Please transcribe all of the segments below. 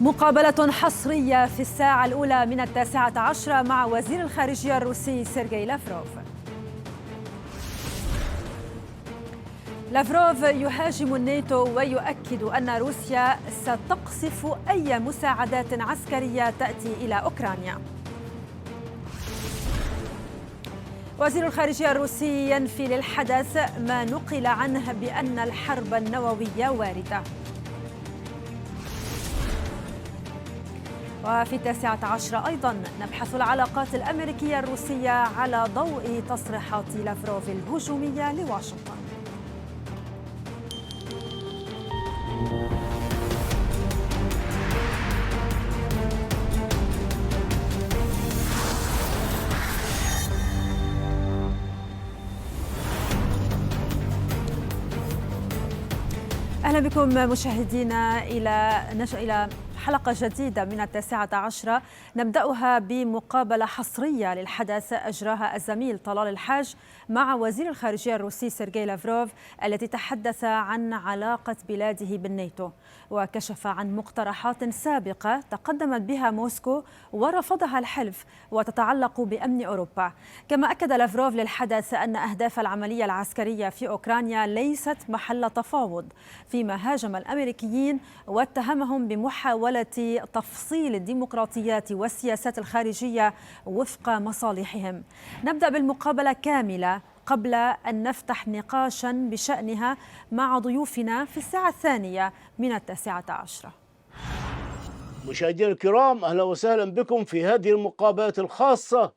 مقابلة حصرية في الساعة الأولى من 19 مع وزير الخارجية الروسي سيرغي لافروف. لافروف يهاجم الناتو ويؤكد أن روسيا ستقصف أي مساعدات عسكرية تأتي إلى أوكرانيا. وزير الخارجية الروسي ينفي للحدث ما نقل عنه بأن الحرب النووية واردة. وفي 19 أيضا نبحث العلاقات الأمريكية الروسية على ضوء تصريحات لافروف الهجومية لواشنطن. أهلا بكم مشاهدينا إلى حلقة جديدة من 19. نبدأها بمقابلة حصرية للحدث أجراها الزميل طلال الحاج مع وزير الخارجية الروسي سيرغي لافروف، التي تحدث عن علاقة بلاده بالناتو وكشف عن مقترحات سابقة تقدمت بها موسكو ورفضها الحلف وتتعلق بأمن أوروبا. كما أكد لافروف للحدث أن أهداف العملية العسكرية في أوكرانيا ليست محل تفاوض، فيما هاجم الأمريكيين واتهمهم بمحاولة تفصيل الديمقراطيات والسياسات الخارجية وفق مصالحهم. نبدأ بالمقابلة كاملة قبل أن نفتح نقاشا بشأنها مع ضيوفنا في الساعة الثانية من 19. مشاهدينا الكرام، أهلا وسهلا بكم في هذه المقابلة الخاصة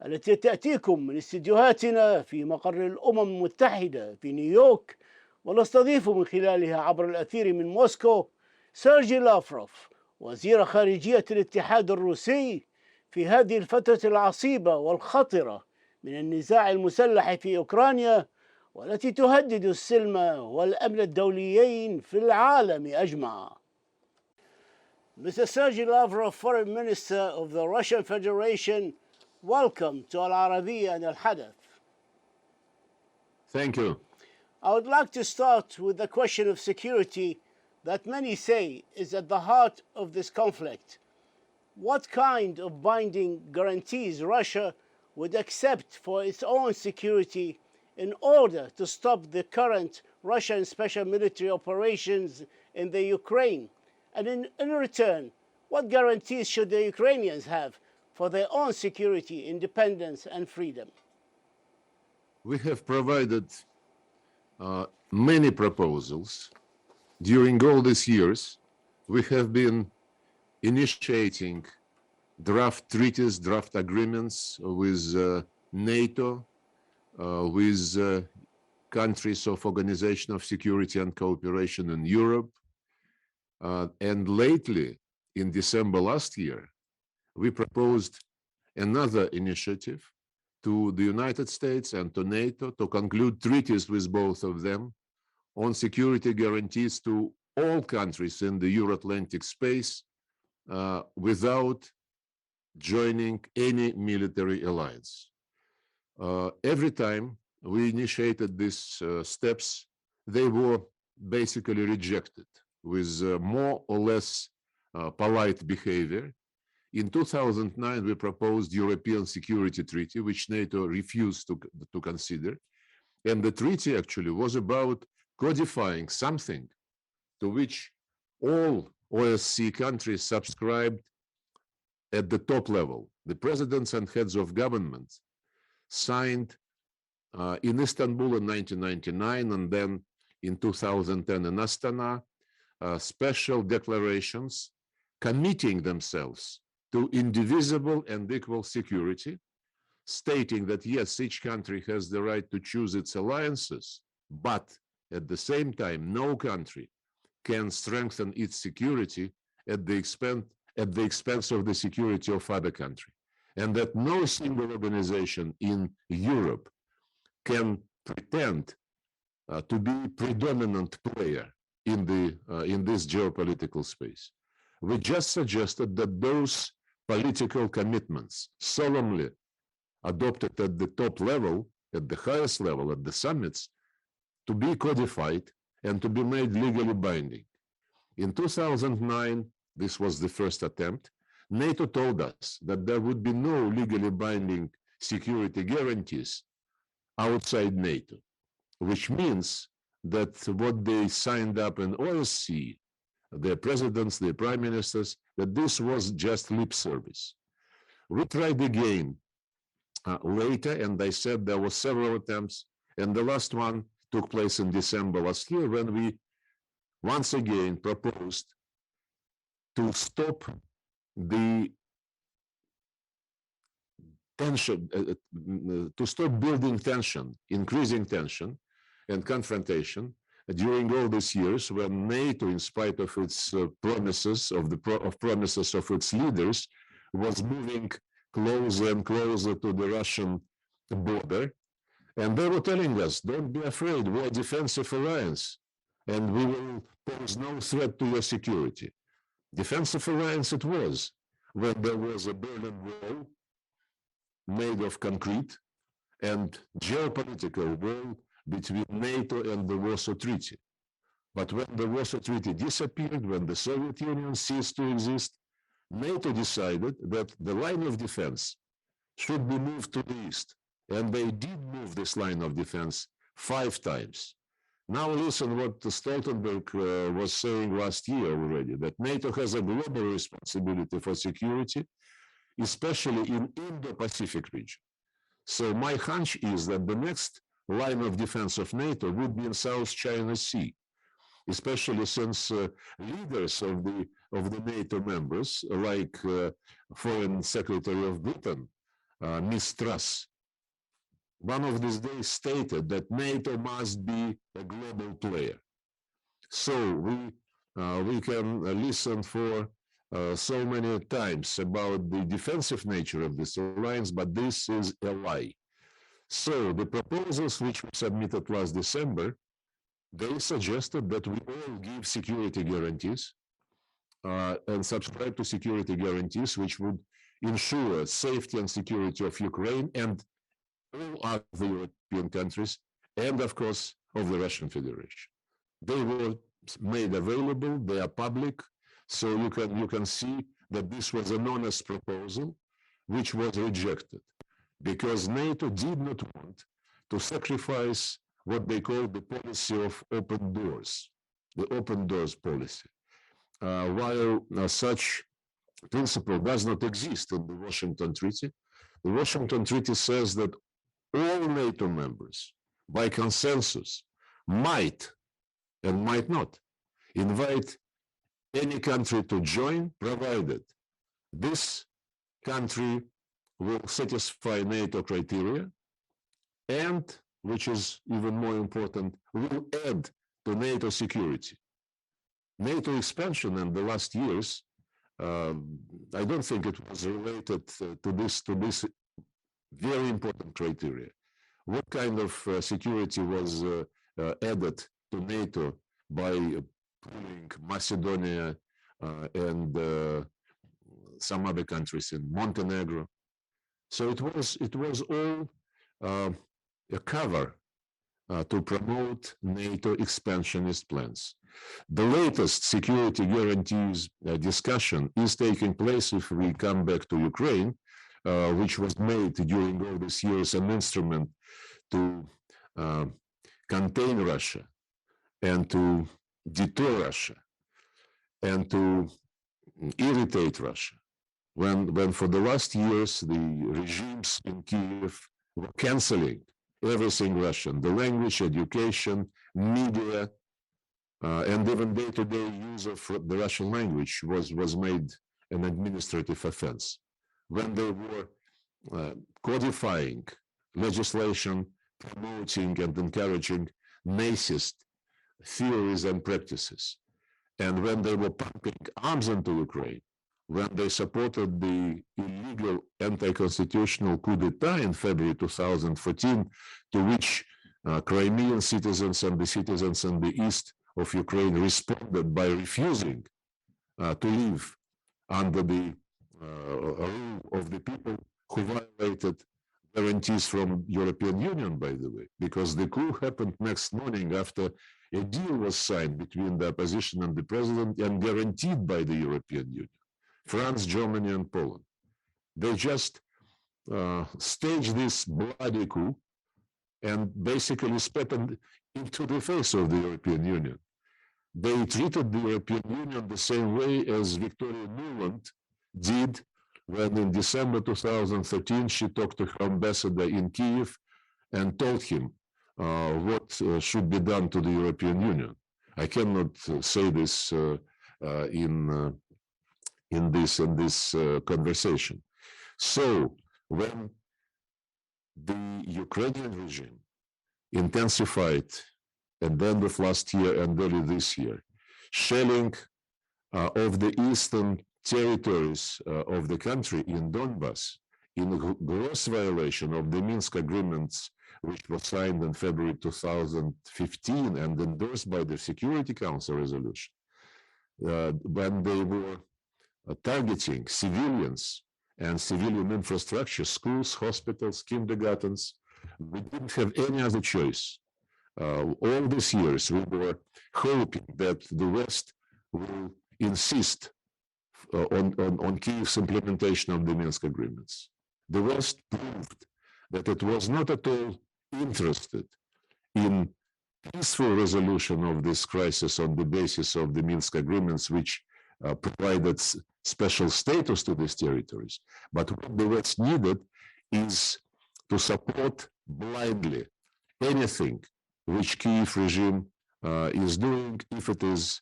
التي تأتيكم من استديوهاتنا في مقر الأمم المتحدة في نيويورك، ونستضيف من خلالها عبر الأثير من موسكو سيرغي لافروف وزير خارجية الاتحاد الروسي في هذه الفترة العصيبة والخطرة من النزاع المسلح في أوكرانيا، والتي تهدد السلم والأمن الدوليين في العالم أجمع. Mr. Sergei Lavrov, Foreign Minister of the Russian Federation, welcome to Al-Arabiya and Al-Hadath. Thank you. I would like to start with the question of security that many say is at the heart of this conflict. What kind of binding guarantees Russia would accept for its own security in order to stop the current Russian special military operations in the Ukraine? And in return, what guarantees should the Ukrainians have for their own security, independence, and freedom? We have provided many proposals. During all these years, we have been initiating draft treaties, draft agreements with NATO, with countries of Organization of Security and Cooperation in Europe. And lately, in December last year, we proposed another initiative to the United States and to NATO to conclude treaties with both of them on security guarantees to all countries in the Euro-Atlantic space without joining any military alliance. Every time we initiated these steps, they were basically rejected with more or less polite behavior. In 2009, we proposed European Security Treaty, which NATO refused to consider. And the treaty actually was about codifying something to which all OSCE countries subscribed at the top level. The presidents and heads of governments signed in Istanbul in 1999, and then in 2010 in Astana, special declarations committing themselves to indivisible and equal security, stating that yes, each country has the right to choose its alliances, but at the same time, no country can strengthen its security at the expense of the security of other countries, and that no single organization in Europe can pretend to be predominant player in this geopolitical space. We just suggested that those political commitments solemnly adopted at the top level, at the highest level, at the summits, to be codified and to be made legally binding. In 2009, This was the first attempt. NATO told us that there would be no legally binding security guarantees outside NATO, which means that what they signed up in OSCE, their presidents, their prime ministers, that this was just lip service. We tried again later, and I said there were several attempts, and the last one took place in December last year when we once again proposed to stop the tension, to stop building tension, increasing tension and confrontation during all these years when NATO, in spite of its promises promises of its leaders, was moving closer and closer to the Russian border. And they were telling us, don't be afraid, we're a defensive alliance, and we will pose no threat to your security. Defensive alliance it was, when there was a Berlin Wall made of concrete and geopolitical wall between NATO and the Warsaw Treaty. But when the Warsaw Treaty disappeared, when the Soviet Union ceased to exist, NATO decided that the line of defense should be moved to the east. And they did move this line of defense 5 times. Now listen what Stoltenberg was saying last year already, that NATO has a global responsibility for security, especially in Indo-Pacific region. So my hunch is that the next line of defense of NATO would be in South China Sea, especially since leaders of the NATO members, like Foreign Secretary of Britain, Ms. Truss, one of these days stated that NATO must be a global player. So we can listen for so many times about the defensive nature of this alliance, but this is a lie. So the proposals which we submitted last December, they suggested that we all give security guarantees and subscribe to security guarantees which would ensure safety and security of Ukraine and all other European countries, and of course of the Russian Federation. They were made available, they are public, so you can see that this was an honest proposal which was rejected because NATO did not want to sacrifice what they call the policy of open doors, the open doors policy. While such principle does not exist in the Washington Treaty, the Washington Treaty says that all NATO members, by consensus, might and might not invite any country to join, provided this country will satisfy NATO criteria and, which is even more important, will add to NATO security. NATO expansion in the last years, I don't think it was related to this very important criteria. What kind of security was added to NATO by pulling Macedonia and some other countries in Montenegro? So it was all a cover to promote NATO expansionist plans. The latest security guarantees discussion is taking place if we come back to Ukraine, which was made during all these years an instrument to contain Russia and to deter Russia and to irritate Russia. When for the last years the regimes in Kyiv were canceling everything Russian, the language, education, media, and even day-to-day use of the Russian language was made an administrative offense. When they were codifying legislation, promoting and encouraging Nazist theories and practices, and when they were pumping arms into Ukraine, when they supported the illegal anti-constitutional coup d'etat in February 2014, to which Crimean citizens and the citizens in the east of Ukraine responded by refusing to live under the rule of the people who violated guarantees from European Union, by the way, because the coup happened next morning after a deal was signed between the opposition and the president and guaranteed by the European Union, France, Germany, and Poland. They just staged this bloody coup and basically spat into the face of the European Union. They treated the European Union the same way as Victoria Nuland did when in December 2013 she talked to her ambassador in Kiev and told him what should be done to the European Union. I cannot say this in this conversation. So when the Ukrainian regime intensified at the end of last year and early this year, shelling of the eastern territories of the country in Donbass, in gross violation of the Minsk agreements, which was signed in February 2015 and endorsed by the Security Council resolution, when they were targeting civilians and civilian infrastructure, schools, hospitals, kindergartens, we didn't have any other choice. All these years, we were hoping that the West will insist on Kiev's implementation of the Minsk agreements. The West proved that it was not at all interested in peaceful resolution of this crisis on the basis of the Minsk agreements, which provided special status to these territories. But what the West needed is to support blindly anything which Kiev regime is doing if it is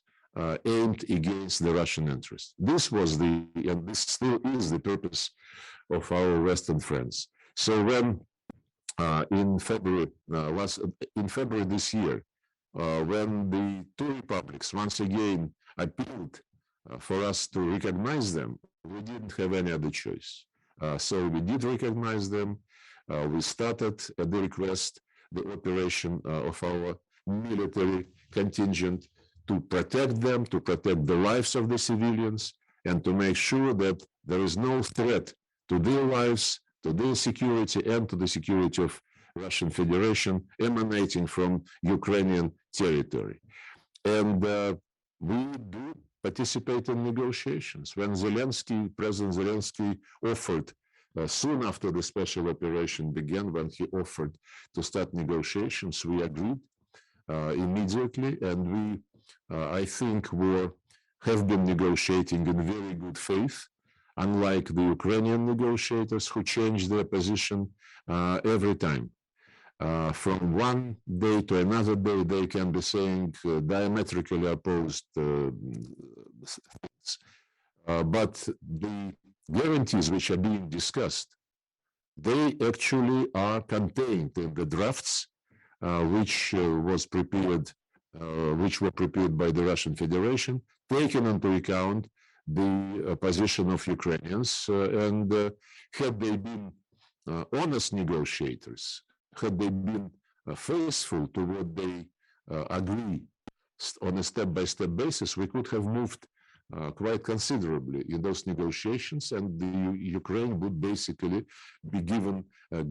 aimed against the Russian interest. This was and this still is the purpose of our Western friends. So when in February this year, when the two republics once again appealed for us to recognize them, we didn't have any other choice. So we did recognize them. We started at the request the operation of our military contingent to protect them, to protect the lives of the civilians, and to make sure that there is no threat to their lives, to their security, and to the security of Russian Federation emanating from Ukrainian territory. And we do participate in negotiations. When President Zelensky offered soon after the special operation began, when he offered to start negotiations, we agreed immediately, and we, I think, have been negotiating in very good faith, unlike the Ukrainian negotiators who changed their position every time. From one day to another day, they can be saying diametrically opposed things. But the guarantees which are being discussed, they actually are contained in the drafts which were prepared by the Russian Federation, taking into account the position of Ukrainians. And had they been honest negotiators, had they been faithful to what they agree on a step-by-step basis, we could have moved quite considerably in those negotiations, and the Ukraine would basically be given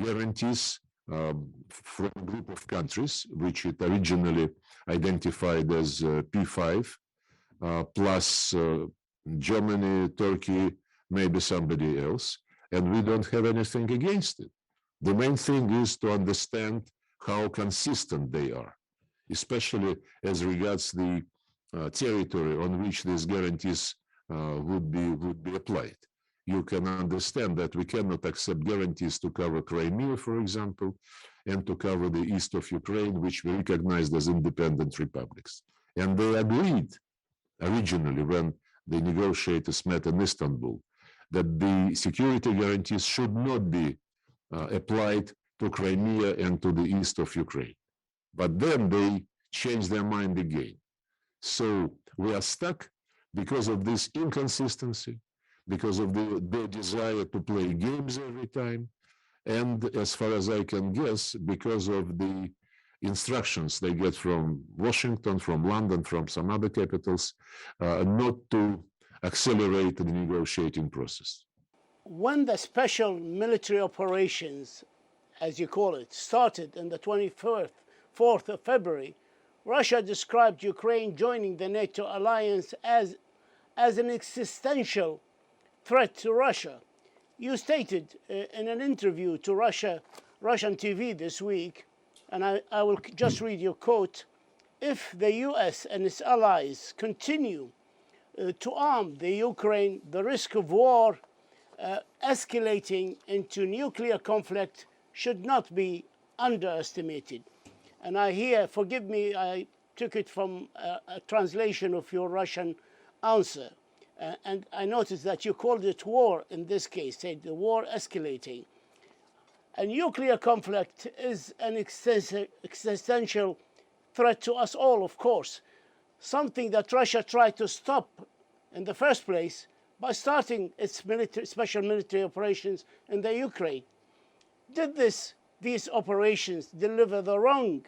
guarantees from a group of countries, which it originally identified as P5, plus Germany, Turkey, maybe somebody else, and we don't have anything against it. The main thing is to understand how consistent they are, especially as regards the territory on which these guarantees would be applied. You can understand that we cannot accept guarantees to cover Crimea, for example, and to cover the east of Ukraine, which we recognized as independent republics. And they agreed originally, when the negotiators met in Istanbul, that the security guarantees should not be applied to Crimea and to the east of Ukraine. But then they changed their mind again. So we are stuck because of this inconsistency, because of their desire to play games every time, and as far as I can guess, because of the instructions they get from Washington, from London, from some other capitals, not to accelerate the negotiating process. When the special military operations, as you call it, started on the 24th of February, Russia described Ukraine joining the NATO alliance as an existential threat to Russia. You stated in an interview to Russian TV this week, and I will just read your quote, "If the US and its allies continue to arm the Ukraine, the risk of war escalating into nuclear conflict should not be underestimated." And I hear, forgive me, I took it from a translation of your Russian answer. And I noticed that you called it war in this case, said the war escalating. A nuclear conflict is an existential threat to us all, of course, something that Russia tried to stop in the first place by starting its special military operations in the Ukraine. Did these operations deliver the wrong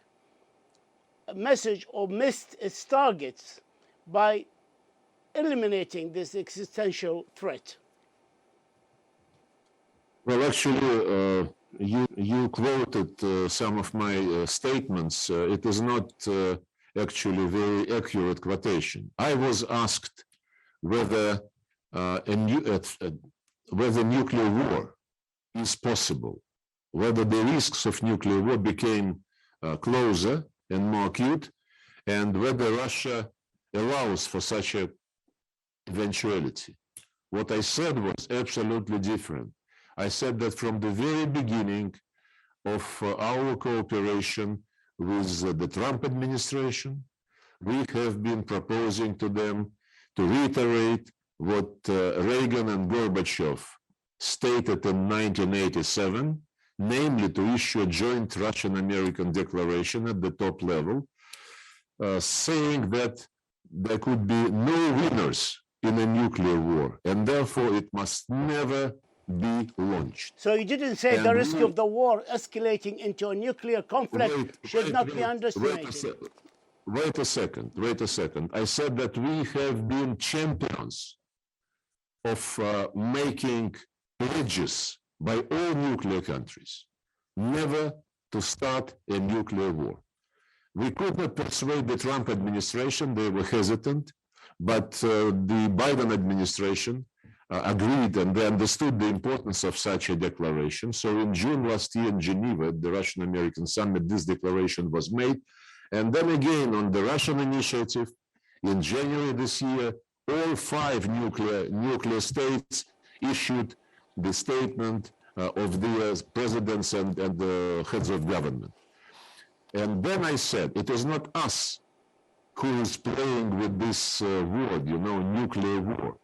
message or missed its targets by eliminating this existential threat? Well, actually, you quoted some of my statements. It is not actually very accurate quotation. I was asked whether whether nuclear war is possible, whether the risks of nuclear war became closer and more acute, and whether Russia allows for such a eventuality. What I said was absolutely different. I said that from the very beginning of our cooperation with the Trump administration, we have been proposing to them to reiterate what Reagan and Gorbachev stated in 1987, namely to issue a joint Russian-American declaration at the top level, saying that there could be no winners in a nuclear war, and therefore it must never be launched. So you didn't say the risk of the war escalating into a nuclear conflict should not be underestimated. Wait a second. I said that we have been champions of making pledges by all nuclear countries never to start a nuclear war. We could not persuade the Trump administration, they were hesitant, but the Biden administration agreed and they understood the importance of such a declaration. So in June last year in Geneva, at the Russian-American summit, this declaration was made. And then again, on the Russian initiative, in January this year, all 5 nuclear states issued the statement of the presidents and the heads of government. And then I said, it is not us who is playing with this word, nuclear war.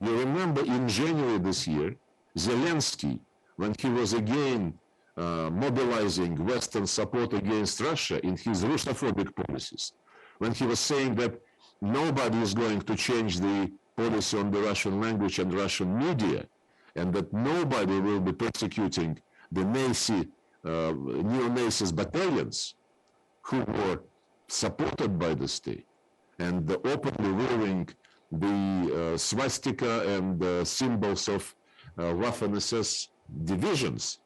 You remember in January this year, Zelensky, when he was again mobilizing Western support against Russia in his Russophobic policies, when he was saying that nobody is going to change the policy on the Russian language and Russian media, and that nobody will be persecuting the neo-Nazis battalions who were supported by the state and openly wearing the swastika and symbols of Waffen-SS divisions.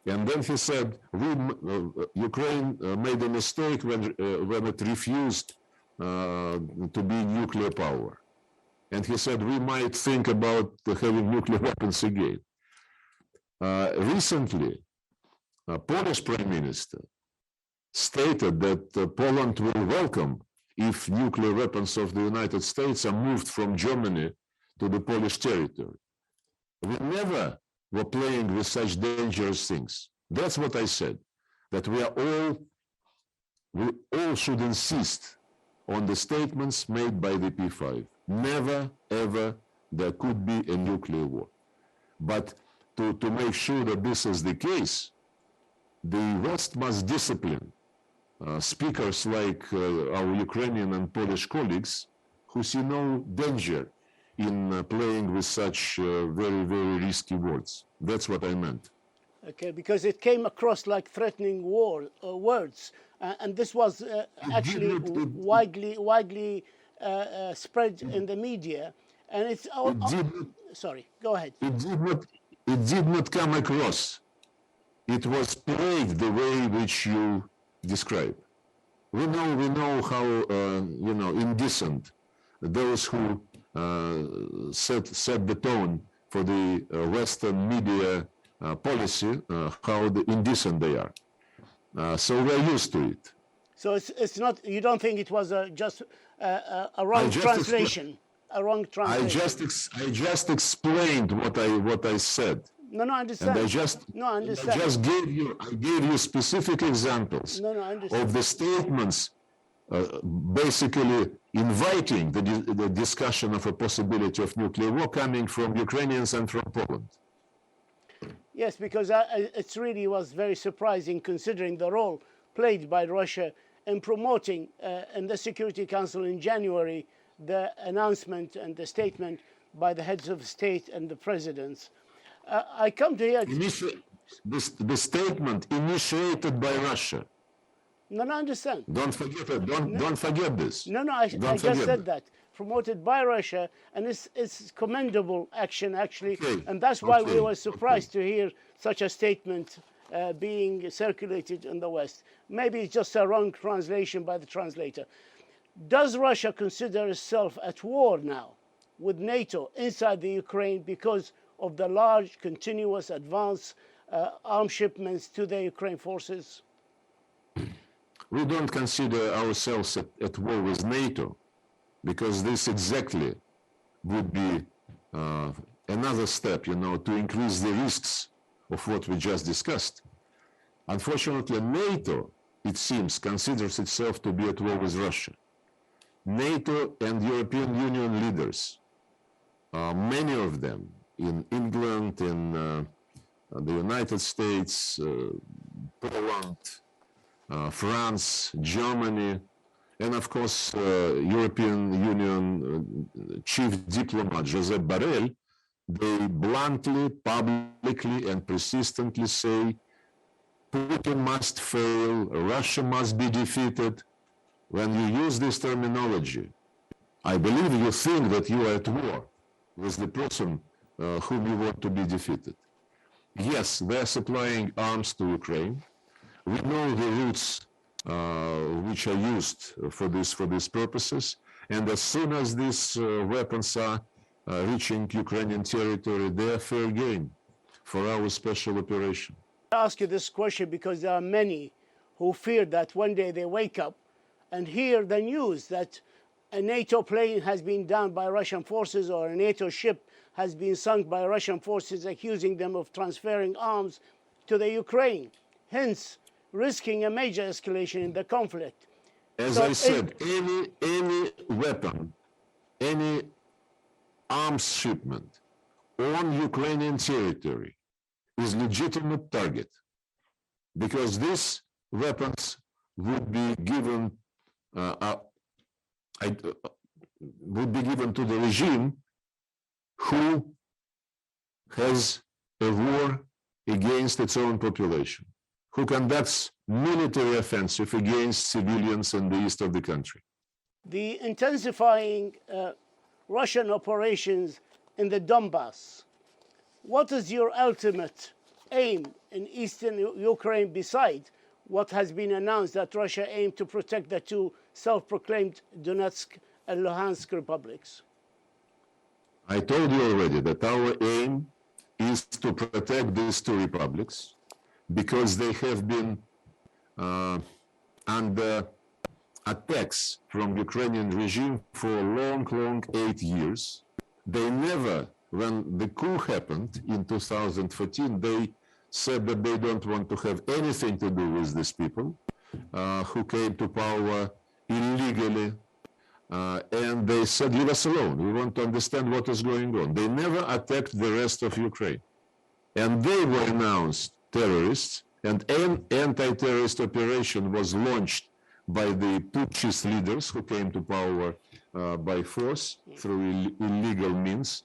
And then he said, Ukraine made a mistake when it refused to be nuclear power. And he said, we might think about having nuclear weapons again. Recently, Polish Prime Minister stated that Poland will welcome if nuclear weapons of the United States are moved from Germany to the Polish territory. We never were playing with such dangerous things. That's what I said, that we all should insist on the statements made by the P5. Never, ever there could be a nuclear war. But to make sure that this is the case, the West must discipline speakers like our Ukrainian and Polish colleagues who see no danger in playing with such very, very risky words. That's what I meant. Okay, because it came across like threatening words, and this was actually widely spread in the media, and it's. Sorry, go ahead. It did not come across. It was played the way which you described. we know how indecent those who set the tone for the Western media policy, how indecent they are. So we're used to it. So it's not. You don't think it was just a wrong translation? A wrong translation. I just explained what I said. No, I understand. And I understand. I just gave you specific examples I understand. of the statements, basically inviting the discussion of a possibility of nuclear war coming from Ukrainians and from Poland. Yes, because it really was very surprising considering the role played by Russia in promoting in the Security Council in January the announcement and the statement by the heads of state and the presidents. I come to hear the statement initiated by Russia. No, I understand. Don't forget it. Don't forget this. No, I just said that. Promoted by Russia, and it's commendable action actually, and that's why we were surprised to hear such a statement being circulated in the West. Maybe it's just a wrong translation by the translator. Does Russia consider itself at war now with NATO inside the Ukraine because of the large, continuous advance arms shipments to the Ukraine forces? We don't consider ourselves at war with NATO, because this exactly would be another step, to increase the risks of what we just discussed. Unfortunately, NATO, it seems, considers itself to be at war with Russia. NATO and European Union leaders, many of them in England, in the United States, Poland, France, Germany, and of course, European Union chief diplomat Josep Borrell, they bluntly, publicly, and persistently say, Putin must fail, Russia must be defeated. When you use this terminology, I believe you think that you are at war with the person whom you want to be defeated. Yes, they're supplying arms to Ukraine. We know the routes which are used for these purposes, and as soon as these weapons are reaching Ukrainian territory, they are fair game for our special operation. I ask you this question because there are many who fear that one day they wake up and hear the news that a NATO plane has been downed by Russian forces or a NATO ship has been sunk by Russian forces, accusing them of transferring arms to the Ukraine, hence risking a major escalation in the conflict. As I said, any weapon, any arms shipment on Ukrainian territory is legitimate target, because these weapons would be given to the regime who has a war against its own population, who conducts military offensive against civilians in the east of the country. The intensifying Russian operations in the Donbass, what is your ultimate aim in eastern Ukraine besides what has been announced that Russia aimed to protect the two self-proclaimed Donetsk and Luhansk republics? I told you already that our aim is to protect these two republics because they have been under attacks from Ukrainian regime for a long 8 years. They never, when the coup happened in 2014, they said that they don't want to have anything to do with these people who came to power illegally. And they said, leave us alone. We want to understand what is going on. They never attacked the rest of Ukraine. And they were announced terrorists, and an anti-terrorist operation was launched by the putschist leaders who came to power by force through illegal means.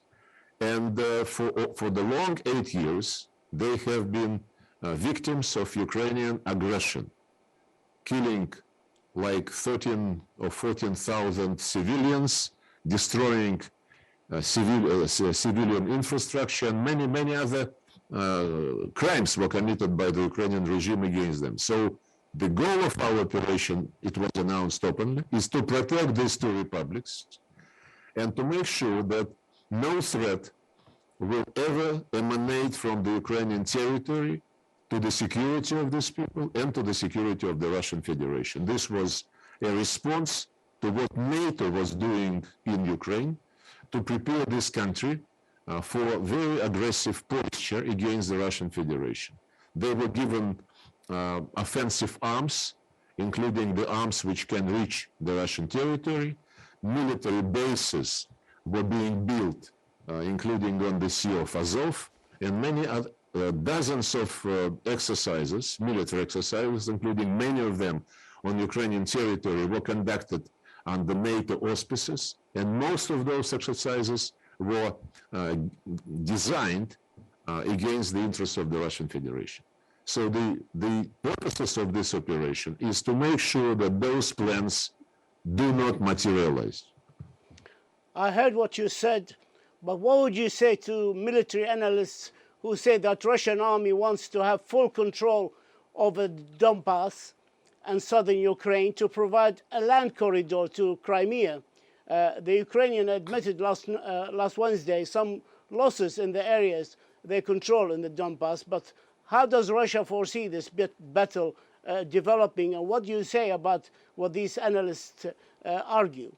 And for the long 8 years, they have been victims of Ukrainian aggression, killing like 13 or 14,000 civilians, destroying civilian infrastructure, and many other crimes were committed by the Ukrainian regime against them. So The goal of our operation, it was announced openly, is to protect these two republics and to make sure that no threat will ever emanate from the Ukrainian territory to the security of these people and to the security of the Russian Federation. This was a response to what NATO was doing in Ukraine to prepare this country for very aggressive posture against the Russian Federation. They were given offensive arms, including the arms which can reach the Russian territory. Military bases were being built, including on the Sea of Azov, and many other dozens of exercises, military exercises, including many of them on Ukrainian territory, were conducted under NATO auspices, and most of those exercises were designed against the interests of the Russian Federation. So the purposes of this operation is to make sure that those plans do not materialize. I heard what you said, but what would you say to military analysts who say that Russian army wants to have full control over Donbass and southern Ukraine to provide a land corridor to Crimea? The Ukrainian admitted last Wednesday some losses in the areas they control in the Donbass, but how does Russia foresee this battle developing, and what do you say about what these analysts argue?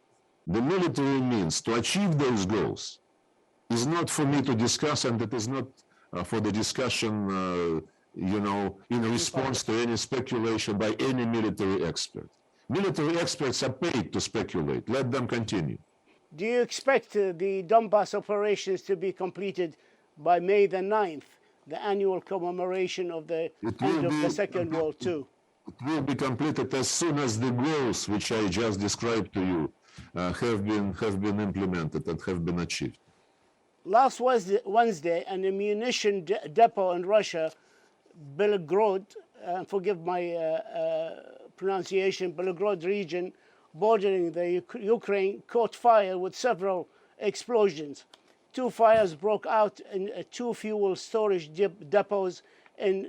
The military means to achieve those goals is not for me to discuss, and it is not for the discussion, in response to any speculation by any military expert. Military experts are paid to speculate. Let them continue. Do you expect the Donbass operations to be completed by May the 9th, the annual commemoration of the end of the Second World War? It will be completed as soon as the goals which I just described to you have been implemented and have been achieved. Last Wednesday, an ammunition depot in Russia, Belgorod, forgive my pronunciation, Belgorod region, bordering the Ukraine, caught fire with several explosions. 2 fires broke out in 2 fuel storage depots in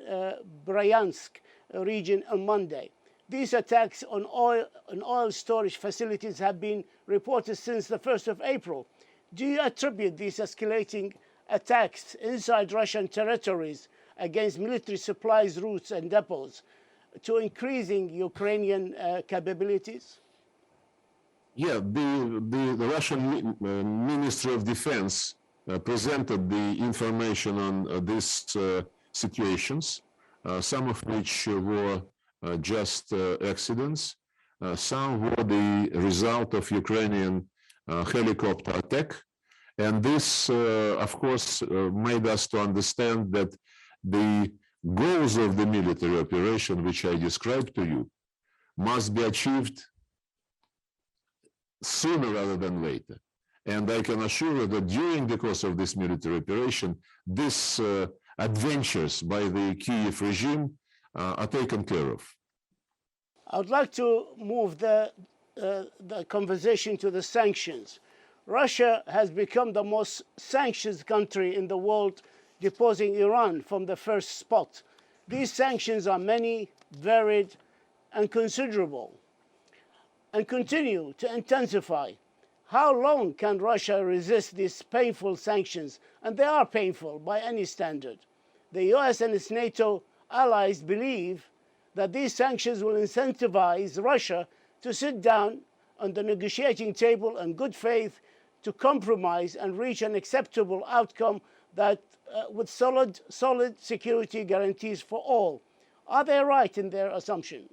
Bryansk region on Monday. These attacks on oil storage facilities have been reported since the 1st of April. Do you attribute these escalating attacks inside Russian territories against military supplies routes and depots to increasing Ukrainian capabilities? Yeah, the Russian Ministry of Defense presented the information on these situations, some of which were just accidents, some were the result of Ukrainian helicopter attack, and this, of course, made us to understand that the goals of the military operation, which I described to you, must be achieved sooner rather than later. And I can assure you that during the course of this military operation, these adventures by the Kyiv regime are taken care of. I would like to move the conversation to the sanctions. Russia has become the most sanctioned country in the world, deposing Iran from the first spot. These sanctions are many, varied, and considerable, and continue to intensify. How long can Russia resist these painful sanctions? And they are painful by any standard. The US and its NATO allies believe that these sanctions will incentivize Russia to sit down on the negotiating table in good faith to compromise and reach an acceptable outcome that with solid security guarantees for all. Are they right in their assumption?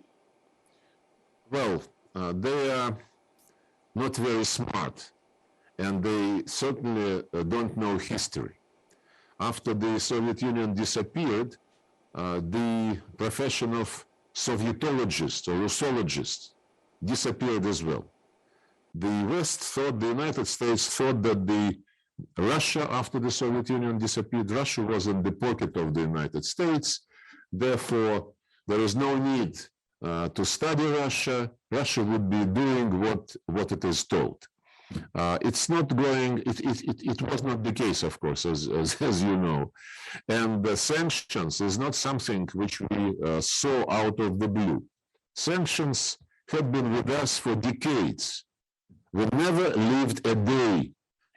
Well, they are not very smart, and they certainly don't know history. After the Soviet Union disappeared, the profession of Sovietologist or Russologist disappeared as well. The West thought, the United States thought that Russia, after the Soviet Union disappeared, Russia was in the pocket of the United States. Therefore, there is no need to study Russia. Russia would be doing what it is told. It's not going, it was not the case, of course, as you know. And the sanctions is not something which we saw out of the blue. Sanctions have been with us for decades. We never lived a day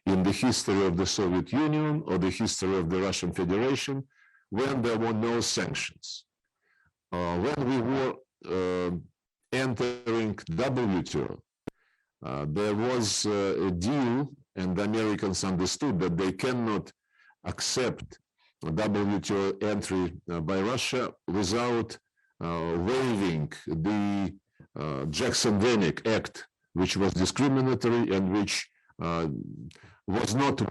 in the history of the Soviet Union or the history of the Russian Federation when there were no sanctions. When we were entering WTO, there was a deal, and the Americans understood that they cannot accept WTO entry by Russia without waiving the Jackson-Vanik Act, which was discriminatory and which was not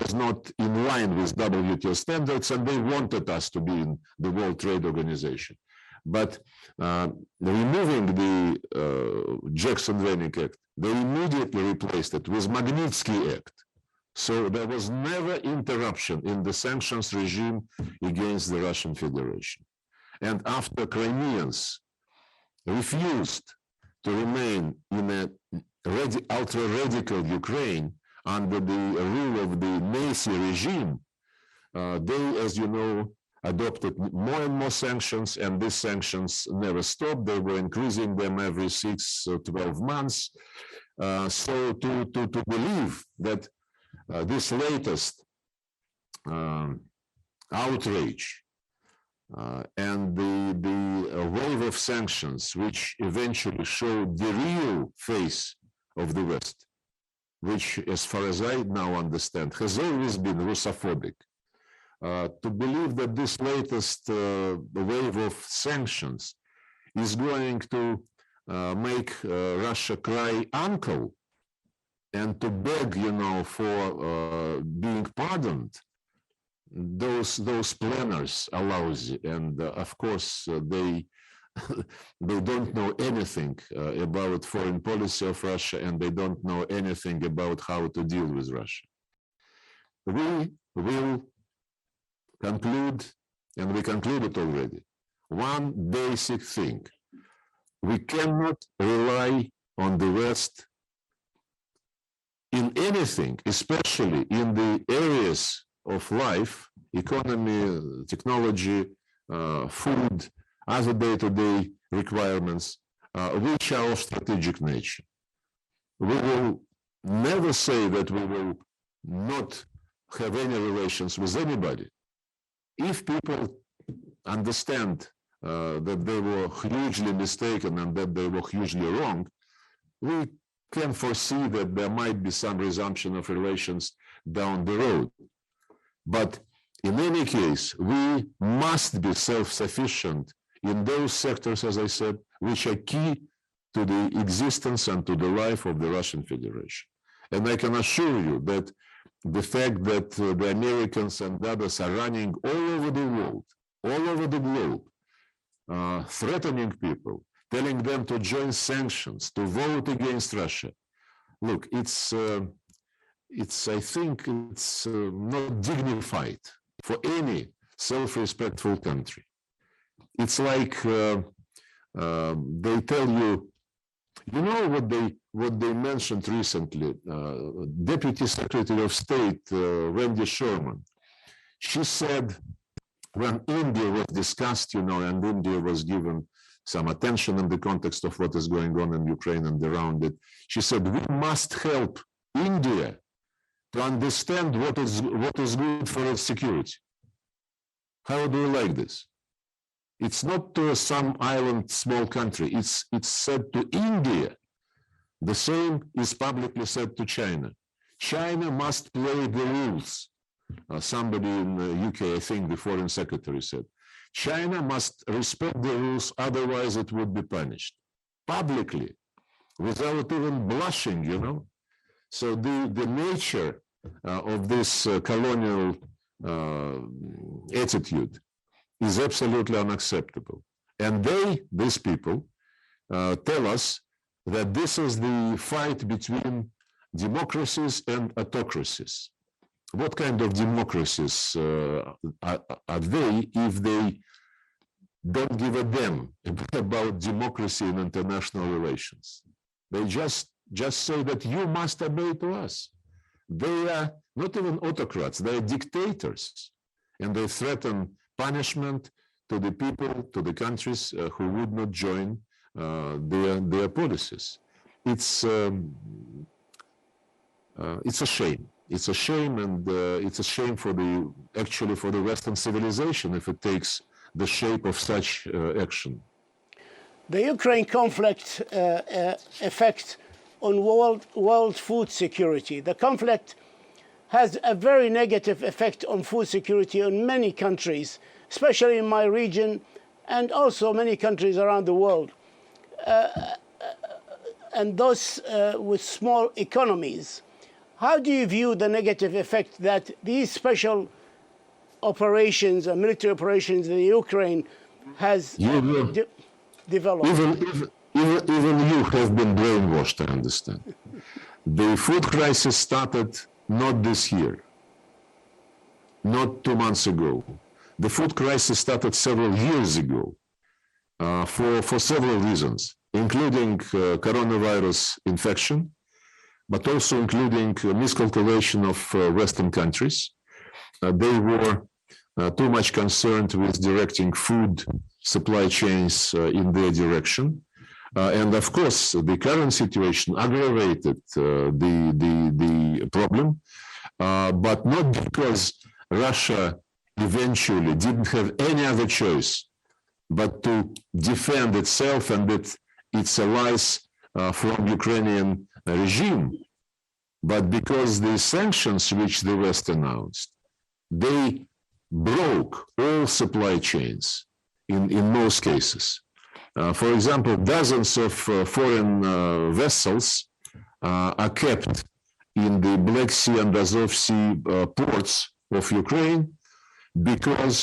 in line with WTO standards, and they wanted us to be in the World Trade Organization. But removing the Jackson-Vanik Act, they immediately replaced it with Magnitsky Act. So there was never interruption in the sanctions regime against the Russian Federation. And after Crimeans refused to remain in a ultra-radical Ukraine under the rule of the Nazi regime, they, as you know, adopted more and more sanctions, and these sanctions never stopped. They were increasing them every 6 or 12 months. So to believe that this latest outrage and the wave of sanctions, which eventually showed the real face of the West, which, as far as I now understand, has always been Russophobic. To believe that this latest wave of sanctions is going to make Russia cry uncle and to beg, you know, for being pardoned, those planners are lousy, and of course they don't know anything about foreign policy of Russia, and they don't know anything about how to deal with Russia. We will conclude, and we concluded already, one basic thing: we cannot rely on the West in anything, especially in the areas of life, economy, technology, food, other day-to-day requirements, which are of strategic nature. We will never say that we will not have any relations with anybody. If people understand that they were hugely mistaken and that they were hugely wrong, we can foresee that there might be some resumption of relations down the road. But in any case, we must be self-sufficient in those sectors, as I said, which are key to the existence and to the life of the Russian Federation. And I can assure you that the fact that the Americans and others are running all over the world, all over the globe, threatening people, telling them to join sanctions, to vote against Russia. Look, I think it's not dignified for any self-respectful country. It's like they tell you, you know what they mentioned recently, Deputy Secretary of State Wendy Sherman. She said, when India was discussed, you know, and India was given some attention in the context of what is going on in Ukraine and around it, she said, we must help India to understand what is good for its security. How do you like this? It's not to some island, small country. It's said to India. The same is publicly said to China. China must play the rules. Somebody in the UK, I think the foreign secretary said, China must respect the rules, otherwise it would be punished. Publicly, without even blushing, you know. So the nature of this colonial attitude is absolutely unacceptable. And these people, tell us that this is the fight between democracies and autocracies. What kind of democracies are they if they don't give a damn about democracy in international relations? They just say that you must obey to us. They are not even autocrats, they are dictators. And they threaten punishment to the people, to the countries who would not join their policies. It's a shame. It's a shame, and it's a shame for the Western civilization if it takes the shape of such action. The Ukraine conflict effect on world food security. The conflict has a very negative effect on food security in many countries, especially in my region and also many countries around the world. And those with small economies. How do you view the negative effect that these special operations and military operations in Ukraine has developed? Even you have been brainwashed, I understand. The food crisis started not this year, not 2 months ago. The food crisis started several years ago for several reasons, including coronavirus infection, but also including miscalculation of Western countries. They were too much concerned with directing food supply chains in their direction. And of course, the current situation aggravated the problem, but not because Russia eventually didn't have any other choice but to defend itself and its allies from Ukrainian regime, but because the sanctions which the West announced, they broke all supply chains in most cases. For example, dozens of foreign vessels are kept in the Black Sea and Azov Sea ports of Ukraine because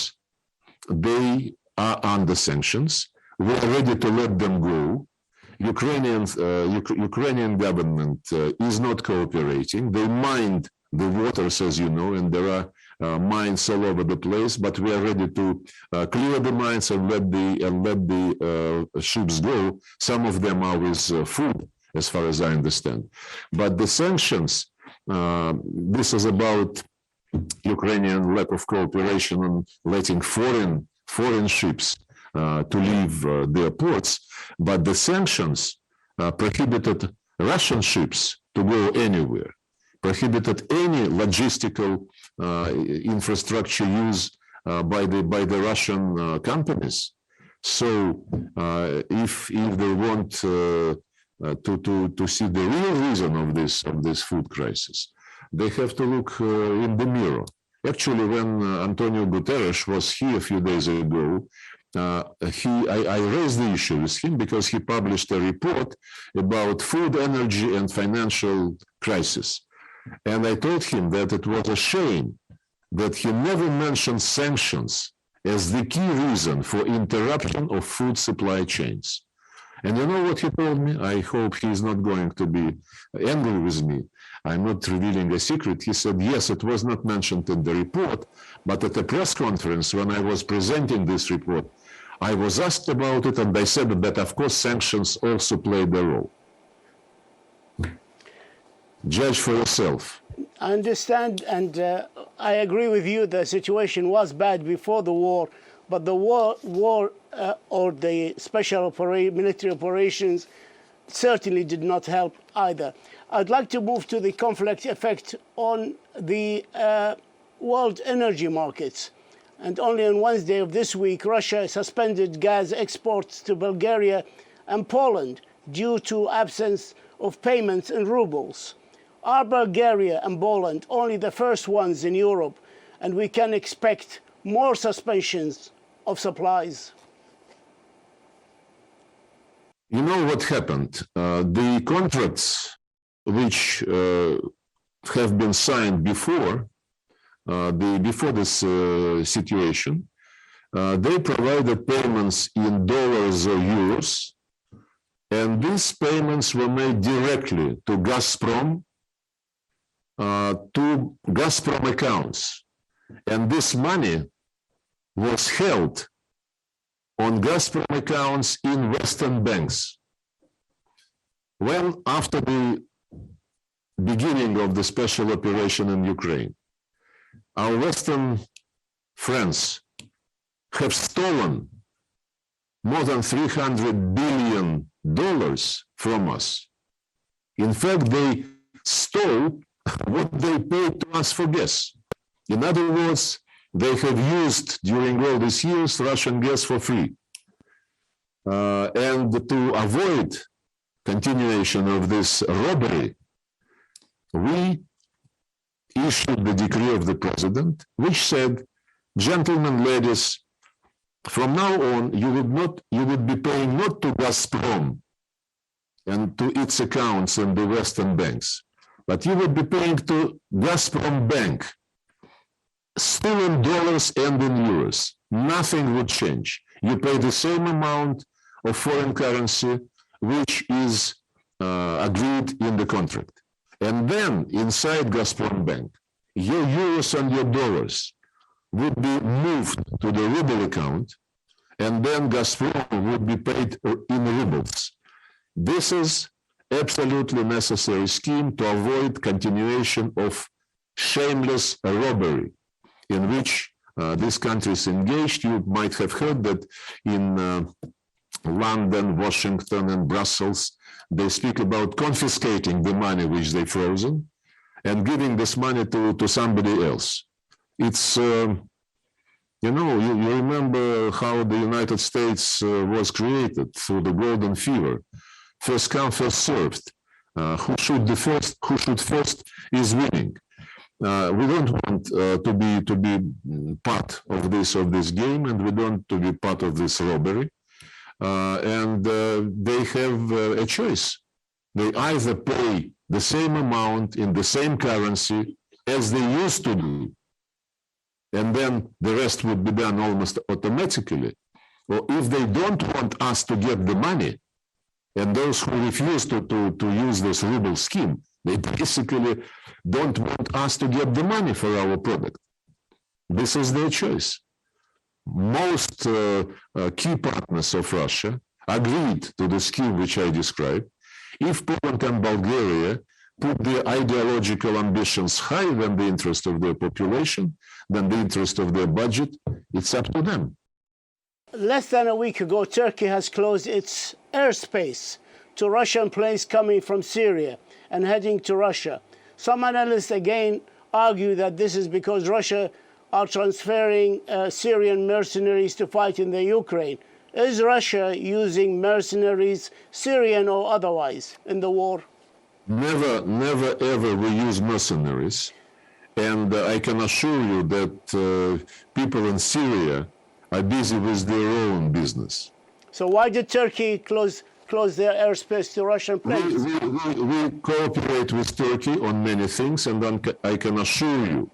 they are under sanctions. We are ready to let them go. Ukrainian government is not cooperating. They mind the waters, as you know, and there are mines all over the place. But we are ready to clear the mines and let the ships go. Some of them are with food, as far as I understand. But the sanctions, this is about Ukrainian lack of cooperation and letting foreign ships to leave their ports, but the sanctions prohibited Russian ships to go anywhere, prohibited any logistical infrastructure use by the Russian companies. So if they want to see the real reason of this food crisis, they have to look in the mirror. Actually, when Antonio Guterres was here a few days ago, I raised the issue with him because he published a report about food, energy, and financial crisis. And I told him that it was a shame that he never mentioned sanctions as the key reason for interruption of food supply chains. And you know what he told me? I hope he's not going to be angry with me. I'm not revealing a secret. He said, yes, it was not mentioned in the report, but at a press conference when I was presenting this report, I was asked about it, and I said that, of course, sanctions also played a role. Judge for yourself. I understand, and I agree with you. The situation was bad before the war, but the war or the special military operations certainly did not help either. I'd like to move to the conflict effect on the world energy markets. And only on Wednesday of this week, Russia suspended gas exports to Bulgaria and Poland due to absence of payments in rubles. Are Bulgaria and Poland only the first ones in Europe, and we can expect more suspensions of supplies? You know what happened? The contracts which have been signed before this situation, they provided payments in dollars or euros, and these payments were made directly to Gazprom accounts, and this money was held on Gazprom accounts in Western banks. Well, after the beginning of the special operation in Ukraine, our Western friends have stolen more than $300 billion from us. In fact, they stole what they paid to us for gas. In other words, they have used during all these years Russian gas for free. And to avoid continuation of this robbery, we issued the decree of the president, which said, gentlemen, ladies, from now on, you would be paying not to Gazprom and to its accounts in the Western banks, but you would be paying to Gazprom Bank, still in dollars and in euros. Nothing would change. You pay the same amount of foreign currency, which is agreed in the contract. And then inside Gazprom Bank, your euros and your dollars would be moved to the ruble account, and then Gazprom would be paid in rubles. This is absolutely necessary scheme to avoid continuation of shameless robbery in which these countries engaged. You might have heard that in London, Washington, and Brussels, they speak about confiscating the money which they've frozen and giving this money to somebody else. It's, you remember how the United States was created through the golden fever. First come, first served. Who should first is winning. We don't want to be part of this game, and we don't want to be part of this robbery. And they have a choice. They either pay the same amount in the same currency as they used to do, and then the rest would be done almost automatically. Or if they don't want us to get the money, and those who refuse to use this ruble scheme, they basically don't want us to get the money for our product. This is their choice. Most key partners of Russia agreed to the scheme which I described. If Poland and Bulgaria put their ideological ambitions higher than the interest of their population, than the interest of their budget, it's up to them. Less than a week ago, Turkey has closed its airspace to Russian planes coming from Syria and heading to Russia. Some analysts again argue that this is because Russia are transferring Syrian mercenaries to fight in the Ukraine. Is Russia using mercenaries, Syrian or otherwise, in the war? Never, ever we use mercenaries. And I can assure you that people in Syria are busy with their own business. So why did Turkey close their airspace to Russian planes? We cooperate with Turkey on many things, and I can assure you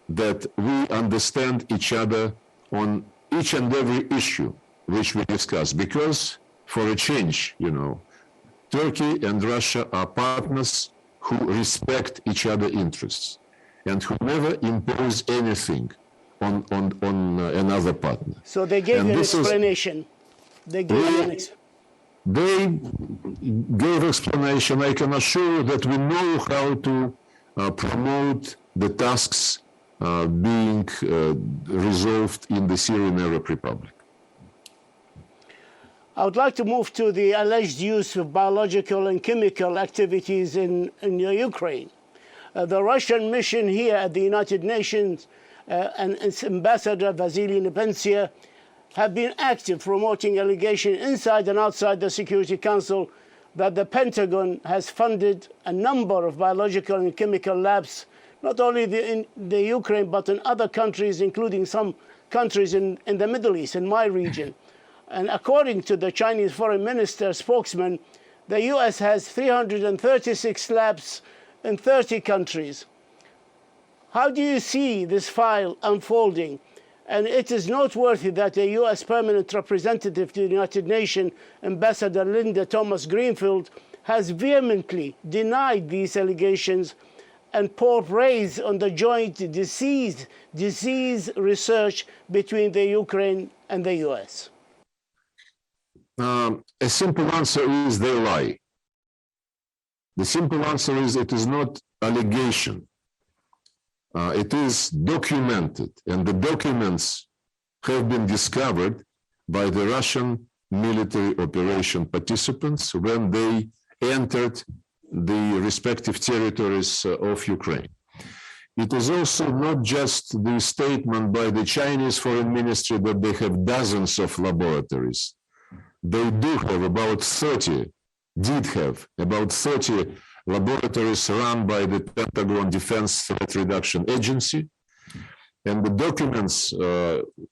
that we understand each other on each and every issue which we discuss, because for a change, Turkey and Russia are partners who respect each other's interests and who never impose anything on another partner. So they gave you an explanation. They gave explanation. I can assure you that we know how to promote the tasks being resolved in the Syrian Arab Republic. I would like to move to the alleged use of biological and chemical activities in Ukraine. The Russian mission here at the United Nations and its ambassador, Vasily Nebensia, have been active promoting allegations inside and outside the Security Council that the Pentagon has funded a number of biological and chemical labs, not only in the Ukraine, but in other countries, including some countries in the Middle East, in my region. And according to the Chinese foreign minister spokesman, the US has 336 labs in 30 countries. How do you see this file unfolding? And it is noteworthy that the US permanent representative to the United Nations, Ambassador Linda Thomas-Greenfield, has vehemently denied these allegations and poured praise on the joint disease research between the Ukraine and the US. A simple answer is they lie. The simple answer is it is not allegation. It is documented, and the documents have been discovered by the Russian military operation participants when they entered the respective territories of Ukraine. It is also not just the statement by the Chinese Foreign Ministry that they have dozens of laboratories. They do have about 30, did have about 30 laboratories run by the Pentagon Defense Threat Reduction Agency. And the documents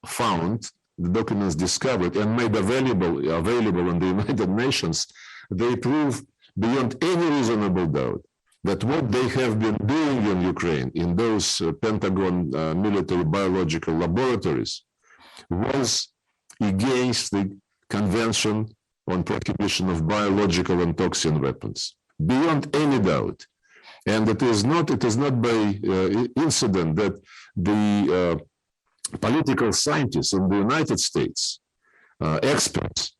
found, the documents discovered and made available in the United Nations, they prove beyond any reasonable doubt that what they have been doing in Ukraine, in those Pentagon military biological laboratories, was against the Convention on Prohibition of Biological and Toxin Weapons, beyond any doubt. And it is not by incident that the political scientists in the United States, experts,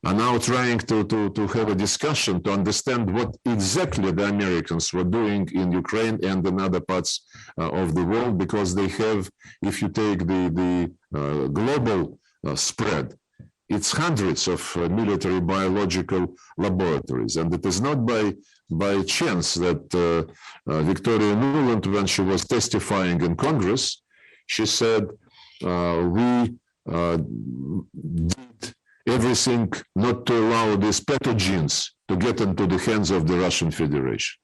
are now trying to have a discussion to understand what exactly the Americans were doing in Ukraine and in other parts of the world, because they have, if you take the global spread, it's hundreds of military biological laboratories. And it is not by chance that Victoria Nuland, when she was testifying in Congress, she said, we did everything not to allow these pathogens to get into the hands of the Russian Federation.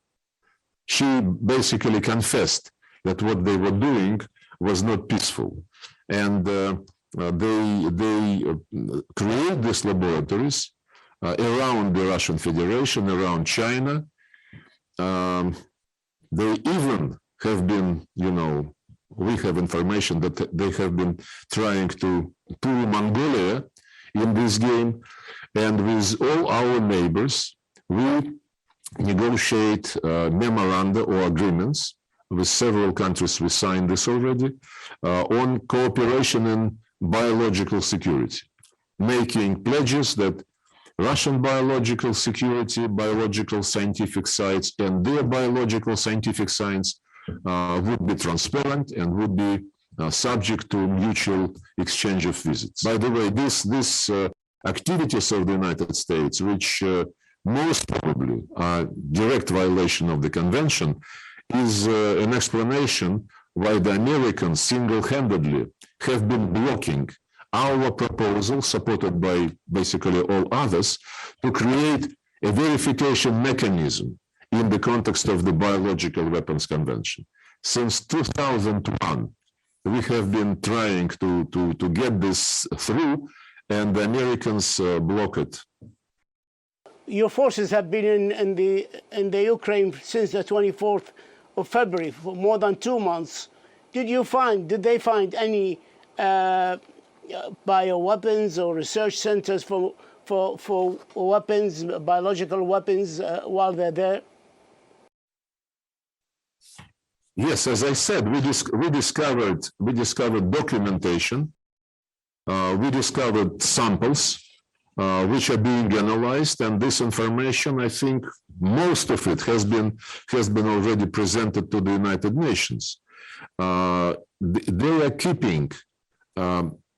She basically confessed that what they were doing was not peaceful. And they create these laboratories around the Russian Federation, around China. They even have been, we have information that they have been trying to pull Mongolia in this game. And with all our neighbors, we negotiate memoranda or agreements with several countries. We signed this already on cooperation in biological security, making pledges that Russian biological security, biological scientific sites, and their biological scientific science would be transparent and would be subject to mutual exchange of visits. By the way, this activities of the United States, which most probably are direct violation of the convention, is an explanation why the Americans single-handedly have been blocking our proposal, supported by basically all others, to create a verification mechanism in the context of the Biological Weapons Convention. Since 2001, we have been trying to get this through, and the Americans block it. Your forces have been in the Ukraine since the 24th of February for more than 2 months. Did they find any bioweapons or research centers for weapons, biological weapons, while they're there? Yes, as I said, we discovered documentation. We discovered samples which are being analyzed, and this information, I think, most of it has been already presented to the United Nations. They are keeping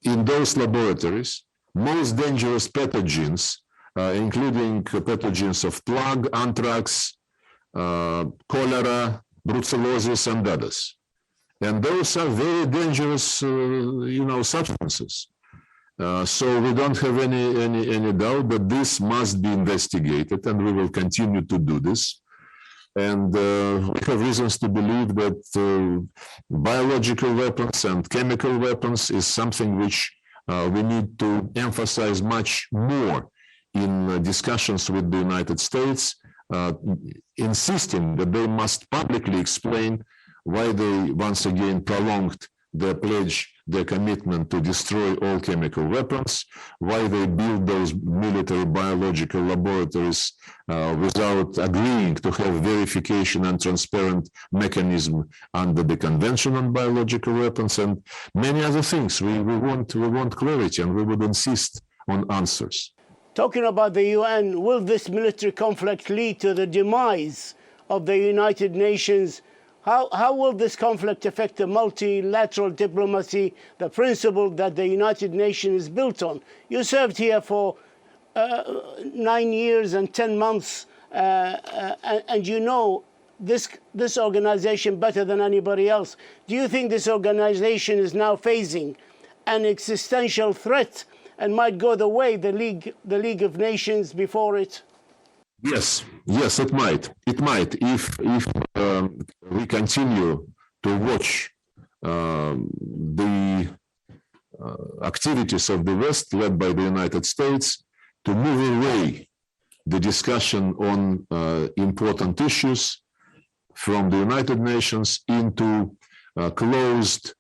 in those laboratories most dangerous pathogens, including pathogens of plague, anthrax, cholera, brucellosis, and others. And those are very dangerous, substances. So we don't have any doubt that this must be investigated, and we will continue to do this. And we have reasons to believe that biological weapons and chemical weapons is something which we need to emphasize much more in discussions with the United States, insisting that they must publicly explain why they once again prolonged their pledge, their commitment to destroy all chemical weapons, why they build those military biological laboratories without agreeing to have verification and transparent mechanism under the Convention on Biological Weapons, and many other things. We want clarity, and we would insist on answers. Talking about the UN, will this military conflict lead to the demise of the United Nations? How will this conflict affect the multilateral diplomacy, the principle that the United Nations is built on? You served here for 9 years and 10 months, and you know this organization better than anybody else. Do you think this organization is now facing an existential threat and might go the way the League of Nations before it? Yes, it might. It might if we continue to watch the activities of the West, led by the United States, to move away the discussion on important issues from the United Nations into closed,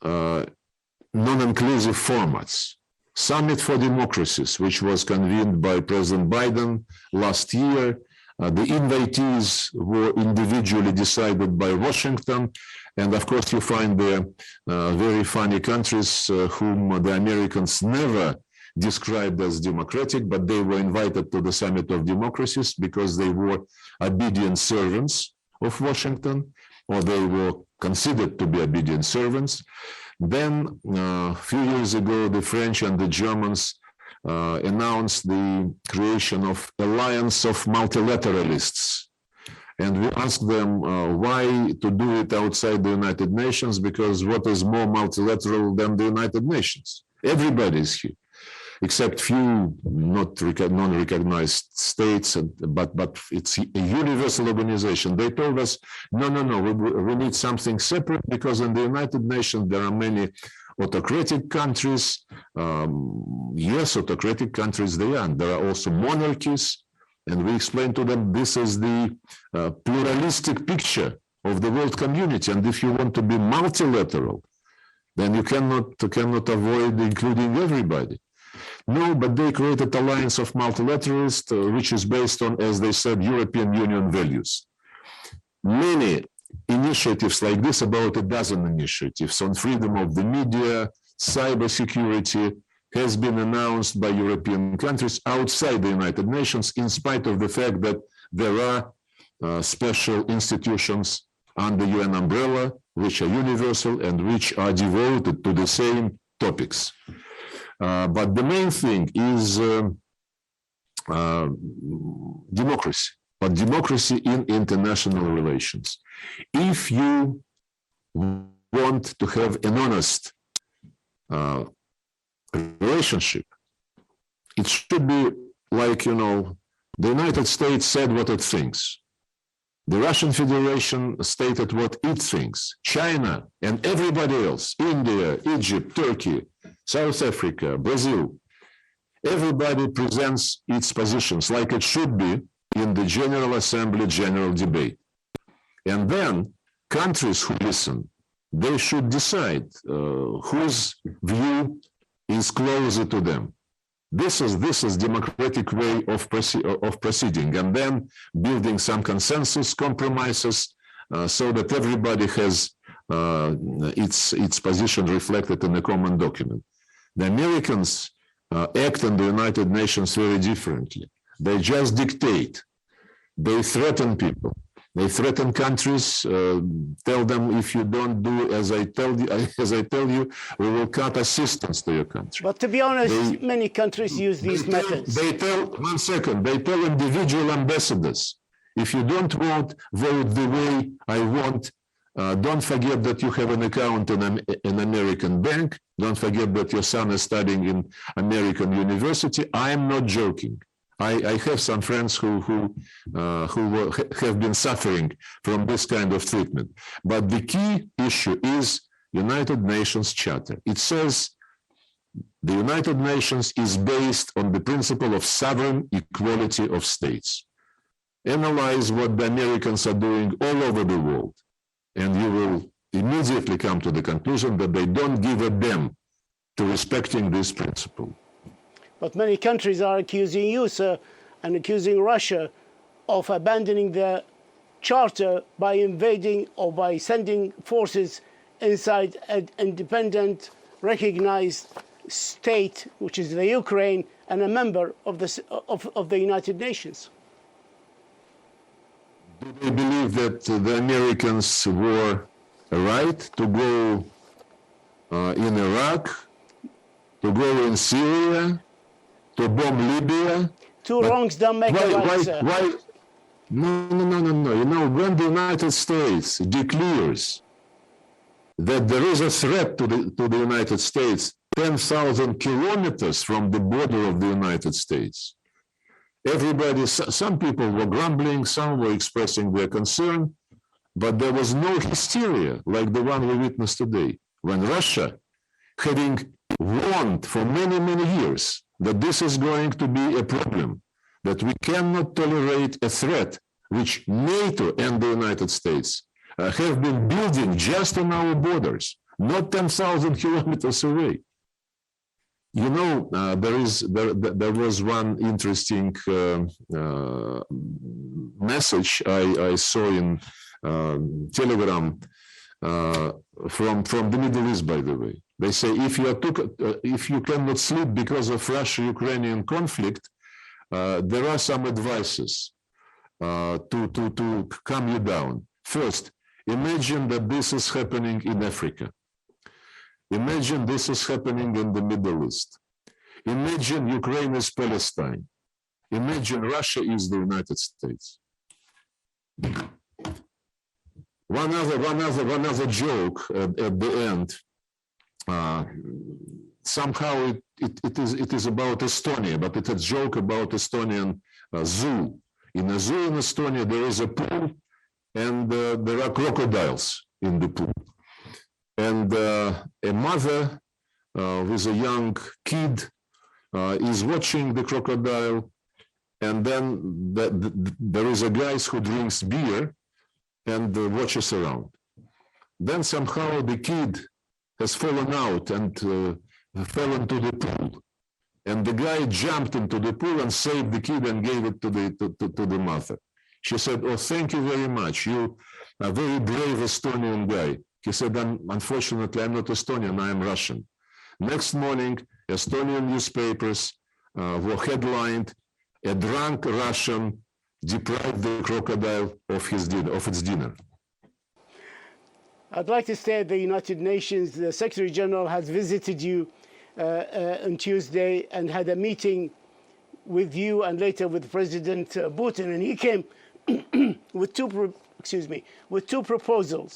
non-inclusive formats. Summit for Democracies, which was convened by President Biden last year. The invitees were individually decided by Washington. And of course, you find the very funny countries whom the Americans never described as democratic, but they were invited to the Summit of Democracies because they were obedient servants of Washington, or they were considered to be obedient servants. Then, a few years ago, the French and the Germans announced the creation of Alliance of Multilateralists. And we asked them why to do it outside the United Nations, because what is more multilateral than the United Nations? Everybody is here, except few non-recognized states, but it's a universal organization. They told us, no, we need something separate, because in the United Nations there are many autocratic countries. Yes, autocratic countries they are. There are also monarchies. And we explained to them this is the pluralistic picture of the world community. And if you want to be multilateral, then you cannot avoid including everybody. No, but they created Alliance of Multilateralists, which is based on, as they said, European Union values. Many initiatives like this, about a dozen initiatives on freedom of the media, cybersecurity, has been announced by European countries outside the United Nations, in spite of the fact that there are special institutions under UN umbrella, which are universal and which are devoted to the same topics. But the main thing is democracy, but democracy in international relations. If you want to have an honest relationship, it should be like, the United States said what it thinks. The Russian Federation stated what it thinks. China and everybody else, India, Egypt, Turkey, South Africa, Brazil, everybody presents its positions like it should be in the General Assembly general debate. And then countries who listen, they should decide whose view is closer to them. This is democratic way of proceeding, and then building some consensus, compromises, so that everybody has its position reflected in a common document. The Americans act in the United Nations very differently. They just dictate. They threaten people. They threaten countries, tell them, if you don't do as I tell you, we will cut assistance to your country. But to be honest, many countries use these methods. They tell individual ambassadors, if you don't vote the way I want, don't forget that you have an account in an American bank. Don't forget that your son is studying in American university. I am not joking. I have some friends who have been suffering from this kind of treatment. But the key issue is United Nations Charter. It says the United Nations is based on the principle of sovereign equality of states. Analyze what the Americans are doing all over the world, and you will immediately come to the conclusion that they don't give a damn to respecting this principle. But many countries are accusing you, sir, and accusing Russia of abandoning their charter by invading or by sending forces inside an independent, recognized state, which is the Ukraine, and a member of the United Nations. Do they believe that the Americans were right to go in Iraq, to go in Syria, to bomb Libya. Two wrongs don't make a right, sir. No. You know, when the United States declares that there is a threat to the United States 10,000 kilometers from the border of the United States, some people were grumbling, some were expressing their concern, but there was no hysteria like the one we witnessed today, when Russia, having warned for many, many years that this is going to be a problem, that we cannot tolerate a threat which NATO and the United States have been building just on our borders, not 10,000 kilometers away. You know, there was one interesting message I saw in Telegram from the Middle East, by the way. They say if you cannot sleep because of Russia-Ukrainian conflict, there are some advices to calm you down. First, imagine that this is happening in Africa. Imagine this is happening in the Middle East. Imagine Ukraine is Palestine. Imagine Russia is the United States. One other joke at the end. Somehow it is about Estonia, but it's a joke about Estonian zoo. In a zoo in Estonia, there is a pool, and there are crocodiles in the pool. And a mother with a young kid is watching the crocodile, and then there is a guy who drinks beer and watches around. Then somehow the kid has fallen out and fell into the pool. And the guy jumped into the pool and saved the kid and gave it to the mother. She said, "Oh, thank you very much. You are a very brave Estonian guy." He said, "Unfortunately, I'm not Estonian, I am Russian." Next morning, Estonian newspapers were headlined, "A drunk Russian deprived the crocodile of its dinner." I'd like to stay at the United Nations. The Secretary General has visited you on Tuesday and had a meeting with you and later with President Putin, and he came with two proposals.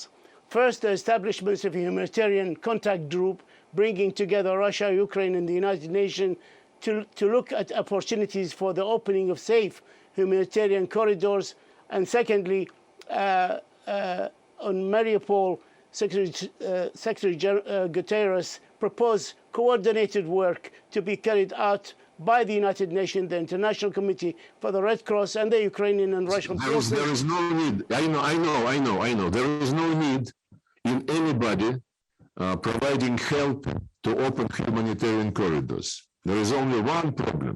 First, the establishment of a humanitarian contact group bringing together Russia, Ukraine, and the United Nations to look at opportunities for the opening of safe humanitarian corridors. And secondly, on Mariupol, Secretary Guterres proposed coordinated work to be carried out by the United Nations, the International Committee for the Red Cross, and the Ukrainian and Russian forces. There is no need. I know. There is no need in anybody providing help to open humanitarian corridors. There is only one problem.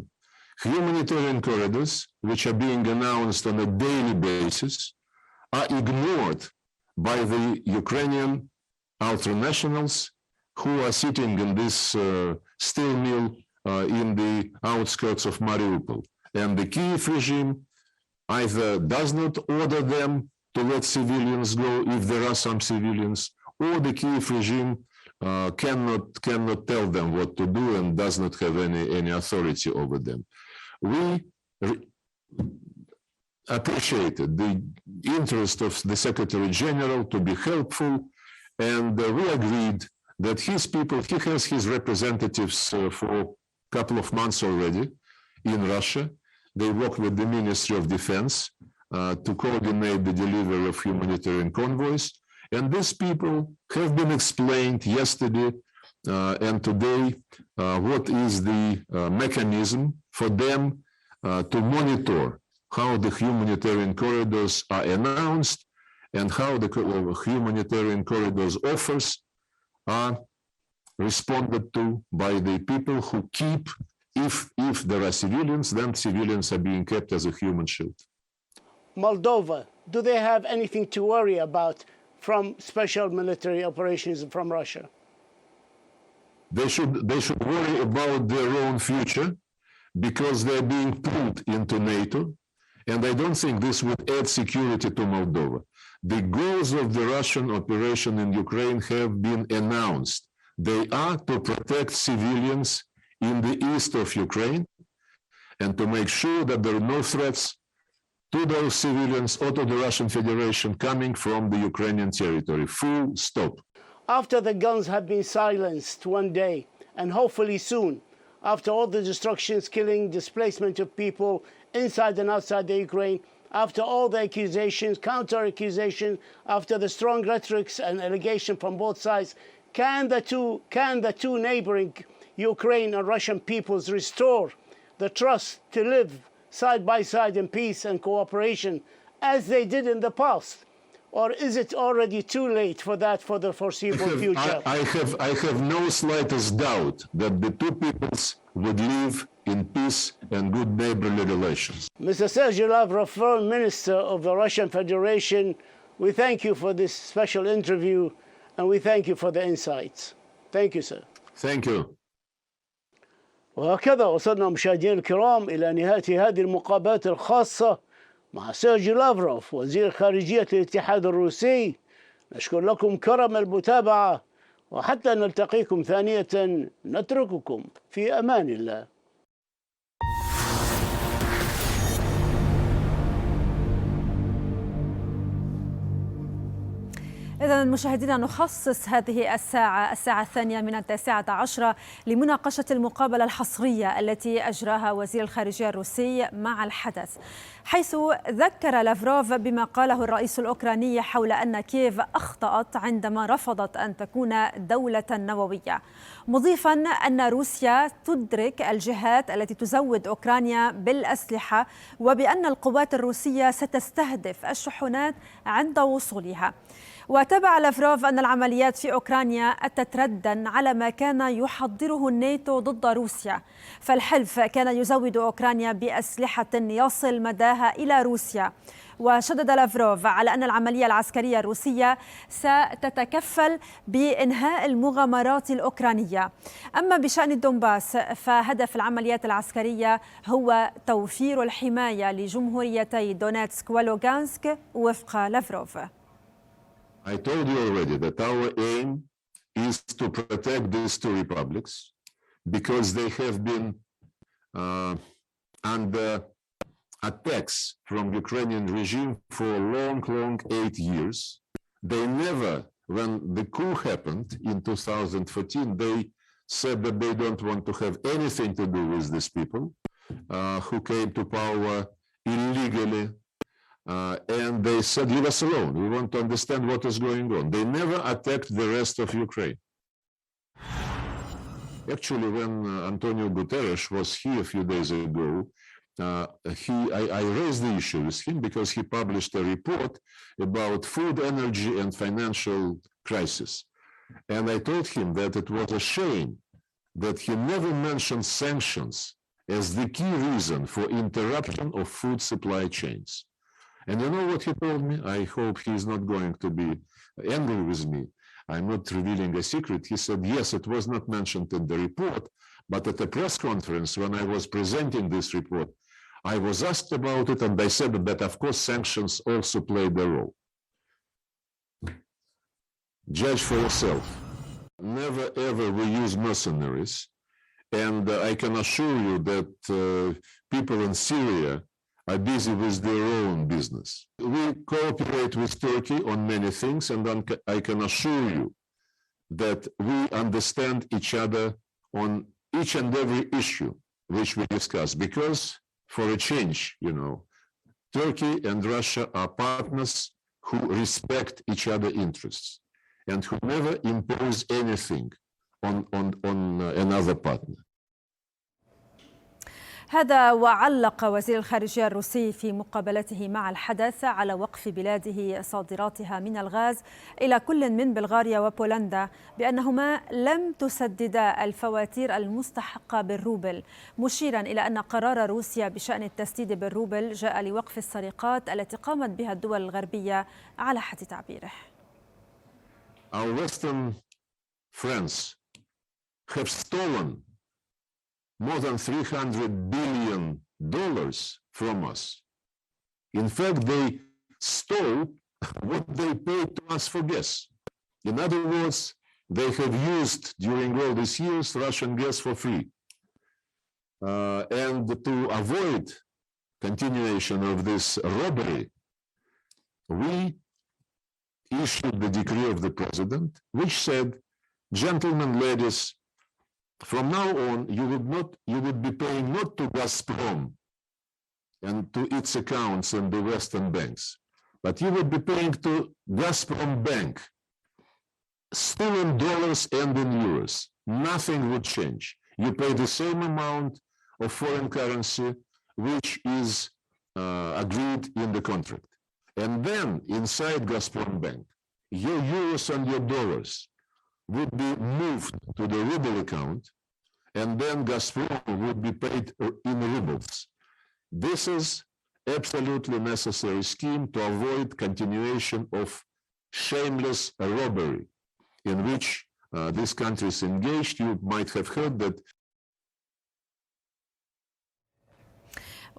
Humanitarian corridors, which are being announced on a daily basis, are ignored by the Ukrainian ultranationals who are sitting in this steel mill in the outskirts of Mariupol. And the Kyiv regime either does not order them to let civilians go if there are some civilians, or the Kyiv regime cannot tell them what to do and does not have any authority over them. We appreciated the interest of the Secretary General to be helpful, and we agreed that his people, he has his representatives for a couple of months already in Russia. They work with the Ministry of Defense to coordinate the delivery of humanitarian convoys. And these people have been explained yesterday and today what is the mechanism for them to monitor how the humanitarian corridors are announced and how the humanitarian corridors offers are responded to by the people who keep, if there are civilians, then civilians are being kept as a human shield. Moldova, do they have anything to worry about from special military operations from Russia? They should worry about their own future because they're being pulled into NATO, and I don't think this would add security to Moldova. The goals of the Russian operation in Ukraine have been announced. They are to protect civilians in the east of Ukraine and to make sure that there are no threats to those civilians or to the Russian Federation coming from the Ukrainian territory. Full stop. After the guns have been silenced one day, and hopefully soon, after all the destructions, killing, displacement of people inside and outside the Ukraine, after all the accusations, counter-accusations, after the strong rhetorics and allegations from both sides, can the two neighboring Ukraine and Russian peoples restore the trust to live side by side in peace and cooperation as they did in the past? Or is it already too late for that for the foreseeable future? I have no slightest doubt that the two peoples would live in peace and good neighborly relations. Mr. Sergei Lavrov, Foreign Minister of the Russian Federation, we thank you for this special interview and we thank you for the insights. Thank you, sir. Thank you. وهكذا وصلنا مشاهدينا الكرام إلى نهاية هذه المقابلات الخاصة مع سيرغي لافروف وزير خارجية الاتحاد الروسي. نشكر لكم كرم المتابعة وحتى نلتقيكم ثانية نترككم في أمان الله. إذن مشاهدينا نخصص هذه الساعة الثانية من 19 لمناقشة المقابلة الحصرية التي أجراها وزير الخارجية الروسي مع الحدث، حيث ذكر لافروف بما قاله الرئيس الأوكراني حول أن كييف أخطأت عندما رفضت أن تكون دولة نووية، مضيفا أن روسيا تدرك الجهات التي تزود أوكرانيا بالأسلحة وبأن القوات الروسية ستستهدف الشحنات عند وصولها. وتابع لافروف أن العمليات في أوكرانيا أتت رداً على ما كان يحضره الناتو ضد روسيا، فالحلف كان يزود أوكرانيا بأسلحة يصل مداها إلى روسيا. وشدد لافروف على أن العملية العسكرية الروسية ستتكفل بإنهاء المغامرات الأوكرانية. أما بشأن الدنباس فهدف العمليات العسكرية هو توفير الحماية لجمهوريتي دونيتسك ولوغانسك وفق لافروف. I told you already that our aim is to protect these two republics because they have been under attacks from Ukrainian regime for a long 8 years. They never, when the coup happened in 2014, they said that they don't want to have anything to do with these people who came to power illegally. And they said, leave us alone. We want to understand what is going on. They never attacked the rest of Ukraine. Actually, when Antonio Guterres was here a few days ago, I raised the issue with him because he published a report about food, energy, and financial crisis. And I told him that it was a shame that he never mentioned sanctions as the key reason for interruption of food supply chains. And you know what he told me? I hope he's not going to be angry with me. I'm not revealing a secret. He said, yes, it was not mentioned in the report, but at a press conference when I was presenting this report, I was asked about it and I said that of course sanctions also played a role. Judge for yourself. Never ever we use mercenaries. And I can assure you that people in Syria are busy with their own business. We cooperate with Turkey on many things, and I can assure you that we understand each other on each and every issue which we discuss, because for a change, you know, Turkey and Russia are partners who respect each other's interests and who never impose anything on another partner. هذا وعلق وزير الخارجية الروسي في مقابلته مع الحدث على وقف بلاده صادراتها من الغاز إلى كل من بلغاريا وبولندا بأنهما لم تسددا الفواتير المستحقة بالروبل، مشيرا إلى أن قرار روسيا بشأن التسديد بالروبل جاء لوقف السرقات التي قامت بها الدول الغربية على حد تعبيره. Our Western friends have stolen more than $300 billion from us. In fact, they stole what they paid to us for gas. In other words, they have used during all these years Russian gas for free. And to avoid continuation of this robbery, we issued the decree of the president, which said, gentlemen, ladies, from now on, you would be paying not to Gazprom and to its accounts in the Western banks, but you would be paying to Gazprom Bank, still in dollars and in euros. Nothing would change. You pay the same amount of foreign currency, which is agreed in the contract. And then inside Gazprom Bank, your euros and your dollars would be moved to the ruble account, and then Gazprom would be paid in rubles. This is absolutely necessary scheme to avoid continuation of shameless robbery in which this country is engaged. You might have heard that.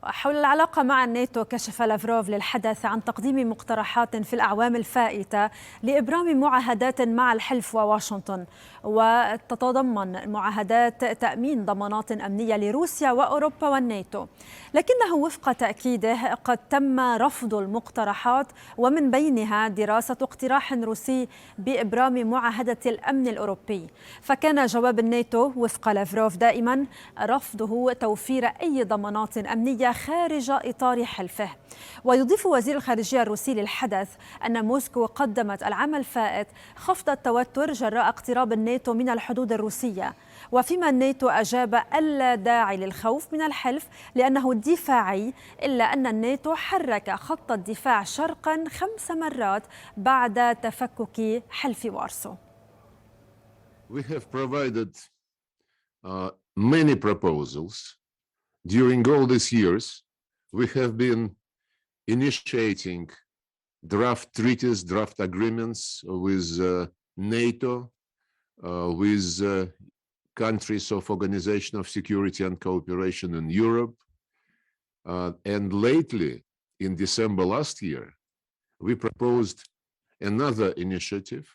حول العلاقة مع الناتو، كشف لافروف للحدث عن تقديم مقترحات في الأعوام الفائتة لإبرام معاهدات مع الحلف وواشنطن، وتتضمن معاهدات تأمين ضمانات أمنية لروسيا وأوروبا والناتو، لكنه وفق تأكيده قد تم رفض المقترحات، ومن بينها دراسة اقتراح روسي بإبرام معاهدة الأمن الأوروبي. فكان جواب الناتو وفق لافروف دائما رفضه توفير أي ضمانات أمنية خارج إطار حلفه. ويضيف وزير الخارجية الروسي للحدث أن موسكو قدمت العام الفائت خفض التوتر جراء اقتراب الناتو من الحدود الروسية، وفيما الناتو أجاب ألا داعي للخوف من الحلف لأنه دفاعي، إلا أن الناتو حرك خط الدفاع شرقا 5 مرات بعد تفكك حلف وارسو. We have provided many proposals. During all these years, we have been initiating draft treaties, draft agreements with NATO, with countries of Organization of Security and Cooperation in Europe. And lately, in December last year, we proposed another initiative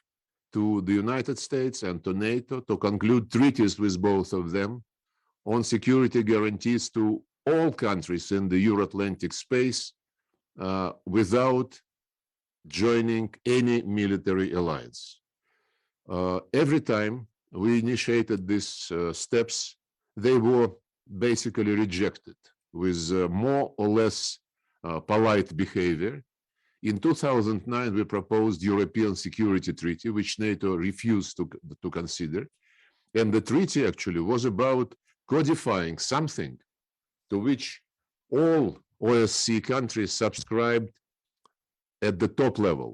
to the United States and to NATO to conclude treaties with both of them on security guarantees to all countries in the Euro-Atlantic space without joining any military alliance. Every time we initiated these steps, they were basically rejected with more or less polite behavior. In 2009, we proposed European Security Treaty, which NATO refused to consider. And the treaty actually was about codifying something to which all OSC countries subscribed at the top level.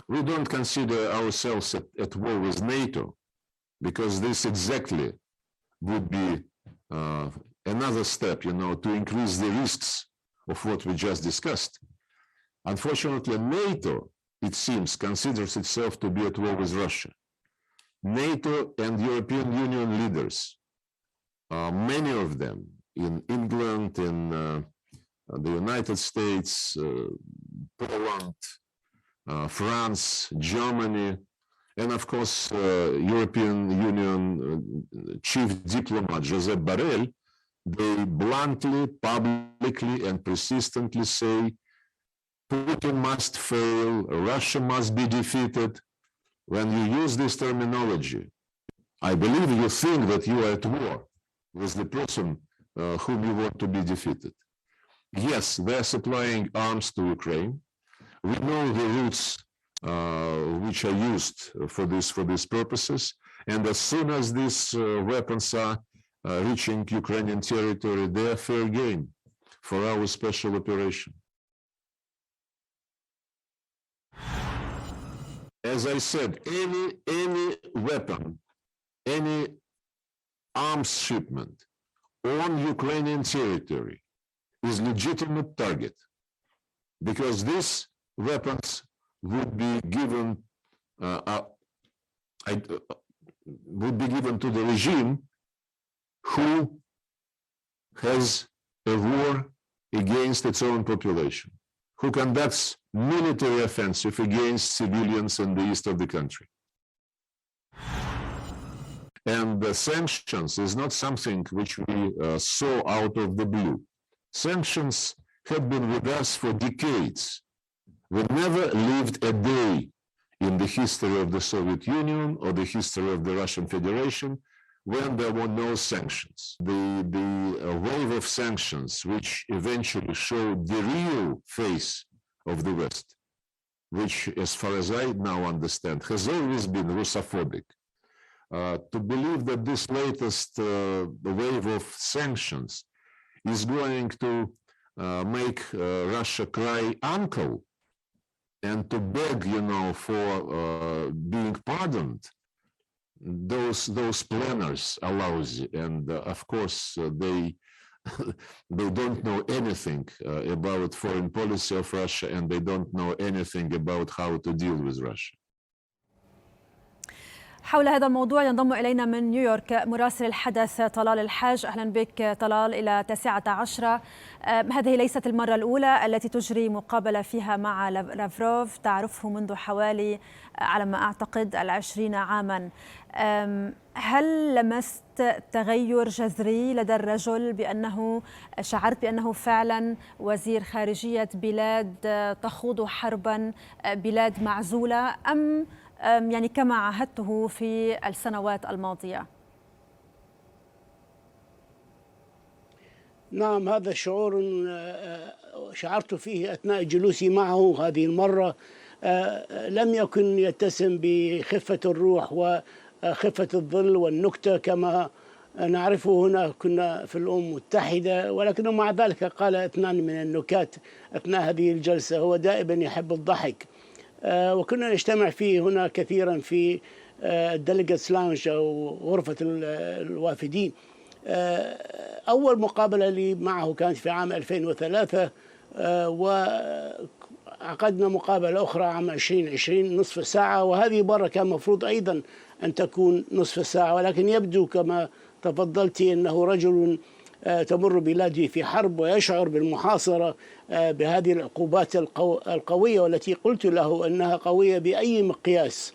We don't consider ourselves at war with NATO because this exactly would be another step, to increase the risks of what we just discussed. Unfortunately, NATO, it seems, considers itself to be at war with Russia. NATO and European Union leaders, many of them in England, in the United States, Poland, France, Germany, and of course, European Union chief diplomat Josep Borrell, they bluntly, publicly, and persistently say, Putin must fail, Russia must be defeated. When you use this terminology, I believe you think that you are at war with the person whom you want to be defeated. Yes, they're supplying arms to Ukraine. We know the routes which are used for these purposes. And as soon as these weapons are reaching Ukrainian territory, they are fair game for our special operation. As I said, any weapon, any arms shipment on Ukrainian territory is legitimate target because these weapons would be given to the regime who has a war against its own population, who conducts military offensive against civilians in the east of the country. And the sanctions is not something which we saw out of the blue. Sanctions have been with us for decades. We never lived a day in the history of the Soviet Union or the history of the Russian Federation when there were no sanctions. The wave of sanctions, which eventually showed the real face of the West, which, as far as I now understand, has always been Russophobic. To believe that this latest wave of sanctions is going to make Russia cry uncle and to beg, for being pardoned, those planners are lousy, and of course they don't know anything about foreign policy of Russia, and they don't know anything about how to deal with Russia. حول هذا الموضوع ينضم إلينا من نيويورك مراسل الحدث طلال الحاج. أهلا بك طلال إلى 19. هذه ليست المرة الأولى التي تجري مقابلة فيها مع لافروف، تعرفه منذ حوالي على ما أعتقد 20 عاما. هل لمست تغير جذري لدى الرجل بأنه شعرت بأنه فعلا وزير خارجية بلاد تخوض حربا، بلاد معزولة، أم يعني كما عاهدته في السنوات الماضية؟ نعم، هذا الشعور شعرت فيه أثناء جلوسي معه هذه المرة. لم يكن يتسم بخفة الروح وخفة الظل والنكتة كما نعرفه هنا كنا في الأمم المتحدة، ولكنه مع ذلك قال اثنان من النكات أثناء هذه الجلسة. هو دائما يحب الضحك، وكنا نجتمع فيه هنا كثيرا في الديليجاتس لاونج أو غرفة الوافدين. أول مقابلة لي معه كانت في عام 2003، وعقدنا مقابلة أخرى عام 2020 نصف ساعة، وهذه مرة كان مفروض أيضا أن تكون نصف ساعة، ولكن يبدو كما تفضلت أنه رجل تمر بلاده في حرب ويشعر بالمحاصرة بهذه العقوبات القوية، والتي قلت له أنها قوية بأي مقياس.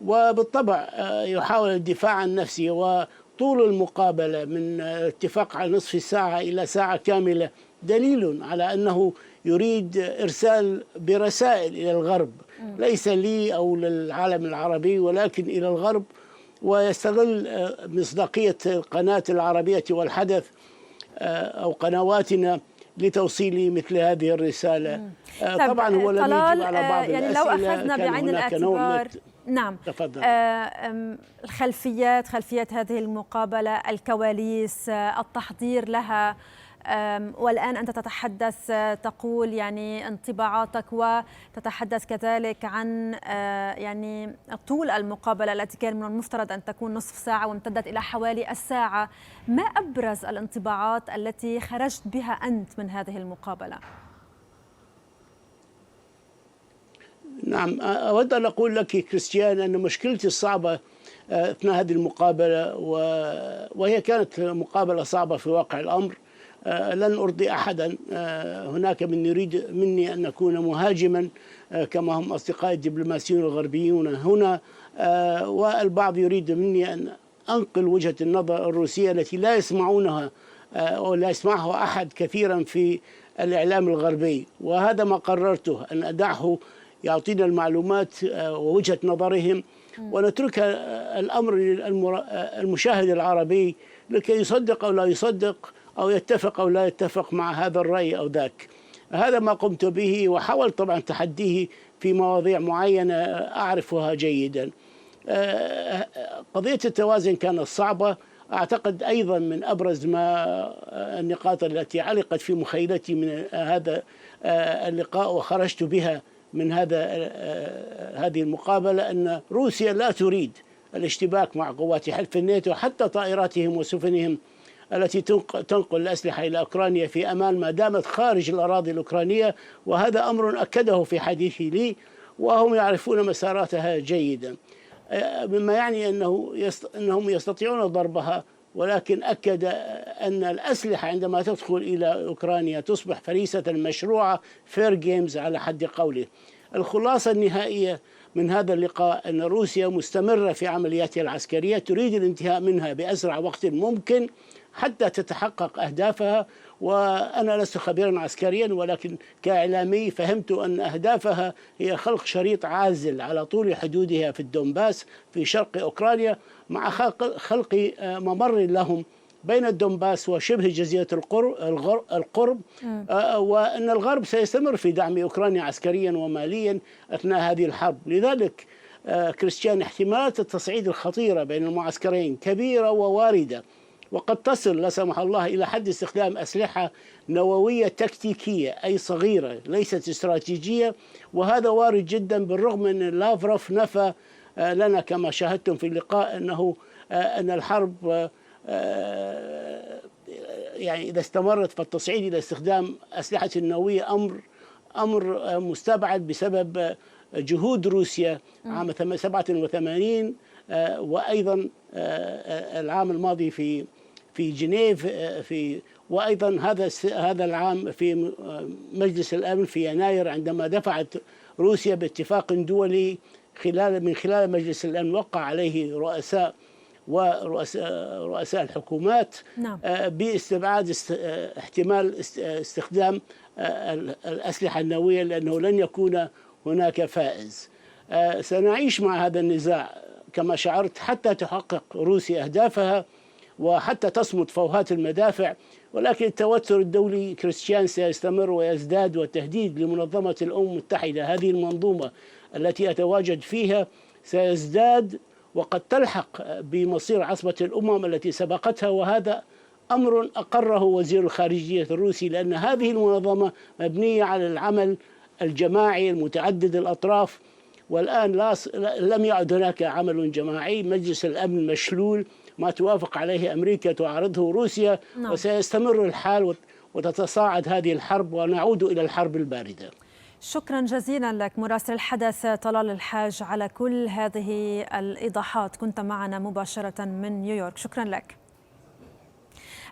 وبالطبع يحاول الدفاع عن نفسه، وطول المقابلة من اتفاق على نصف ساعة إلى ساعة كاملة دليل على أنه يريد إرسال برسائل إلى الغرب، ليس لي أو للعالم العربي ولكن إلى الغرب، ويستغل مصداقية القناة العربية والحدث أو قنواتنا لتوصيل مثل هذه الرسالة. طبعا هو لم يجب على بعض يعني الأسئلة. لو أخذنا بعين الاعتبار نعم خلفيات هذه المقابلة، الكواليس، التحضير لها، والآن أنت تتحدث تقول يعني انطباعاتك، وتتحدث كذلك عن يعني طول المقابلة التي كان من المفترض أن تكون نصف ساعة وامتدت إلى حوالي الساعة. ما أبرز الانطباعات التي خرجت بها أنت من هذه المقابلة؟ نعم، أود أن أقول لك كريستيان أن مشكلتي الصعبة أثناء هذه المقابلة، وهي كانت مقابلة صعبة في واقع الأمر، لن أرضي أحدا. هناك من يريد مني أن أكون مهاجما كما هم أصدقائي الدبلوماسيون الغربيون هنا، والبعض يريد مني أن أنقل وجهة النظر الروسية التي لا يسمعونها أو لا يسمعها أحد كثيرا في الإعلام الغربي، وهذا ما قررته، أن أدعه يعطينا المعلومات ووجهة نظرهم، ونترك الأمر للمشاهد العربي لكي يصدق أو لا يصدق، أو يتفق أو لا يتفق مع هذا الرأي أو ذاك. هذا ما قمت به، وحاولت طبعا تحديه في مواضيع معينة أعرفها جيدا. قضية التوازن كانت صعبة. أعتقد أيضا من أبرز ما النقاط التي علقت في مخيلتي من هذا اللقاء وخرجت بها من هذه المقابلة، أن روسيا لا تريد الاشتباك مع قوات حلف الناتو، حتى طائراتهم وسفنهم التي تنقل الأسلحة إلى أوكرانيا في أمان ما دامت خارج الأراضي الأوكرانية، وهذا أمر أكده في حديثي لي، وهم يعرفون مساراتها جيدا، مما يعني أنهم يستطيعون ضربها، ولكن أكد أن الأسلحة عندما تدخل إلى أوكرانيا تصبح فريسة مشروعة، فير جيمز على حد قوله. الخلاصة النهائية من هذا اللقاء أن روسيا مستمرة في عملياتها العسكرية، تريد الانتهاء منها بأسرع وقت ممكن حتى تتحقق أهدافها. وأنا لست خبيرا عسكريا، ولكن كإعلامي فهمت أن أهدافها هي خلق شريط عازل على طول حدودها في الدنباس في شرق أوكرانيا، مع خلق ممر لهم بين الدنباس وشبه جزيرة القرب وأن الغرب سيستمر في دعم أوكرانيا عسكريا وماليا أثناء هذه الحرب. لذلك كريستيان، احتمالات التصعيد الخطيرة بين المعسكرين كبيرة وواردة، وقد تصل لا سمح الله إلى حد استخدام أسلحة نووية تكتيكية أي صغيرة ليست استراتيجية، وهذا وارد جدا، بالرغم أن لافروف نفى لنا كما شاهدتم في اللقاء أن الحرب يعني إذا استمرت فالتصعيد إلى استخدام أسلحة نووية أمر مستبعد بسبب جهود روسيا عام 87 وأيضا العام الماضي في جنيف، وأيضا هذا العام في مجلس الأمن في يناير، عندما دفعت روسيا باتفاق دولي من خلال مجلس الأمن وقع عليه رؤساء الحكومات باستبعاد احتمال استخدام الأسلحة النووية، لأنه لن يكون هناك فائز. سنعيش مع هذا النزاع كما شعرت حتى تحقق روسيا أهدافها وحتى تصمد فوهات المدافع، ولكن التوتر الدولي كريستيان سيستمر ويزداد، والتهديد لمنظمة الأمم المتحدة، هذه المنظومة التي أتواجد فيها، سيزداد وقد تلحق بمصير عصبة الأمم التي سبقتها. وهذا أمر أقره وزير الخارجية الروسي، لأن هذه المنظمة مبنية على العمل الجماعي المتعدد الأطراف، والآن لم يعد هناك عمل جماعي. مجلس الأمن مشلول، ما توافق عليه أمريكا تعارضه روسيا، وسيستمر الحال وتتصاعد هذه الحرب ونعود إلى الحرب الباردة. شكرا جزيلا لك مراسل الحدث طلال الحاج على كل هذه الإيضاحات، كنت معنا مباشرة من نيويورك، شكرا لك.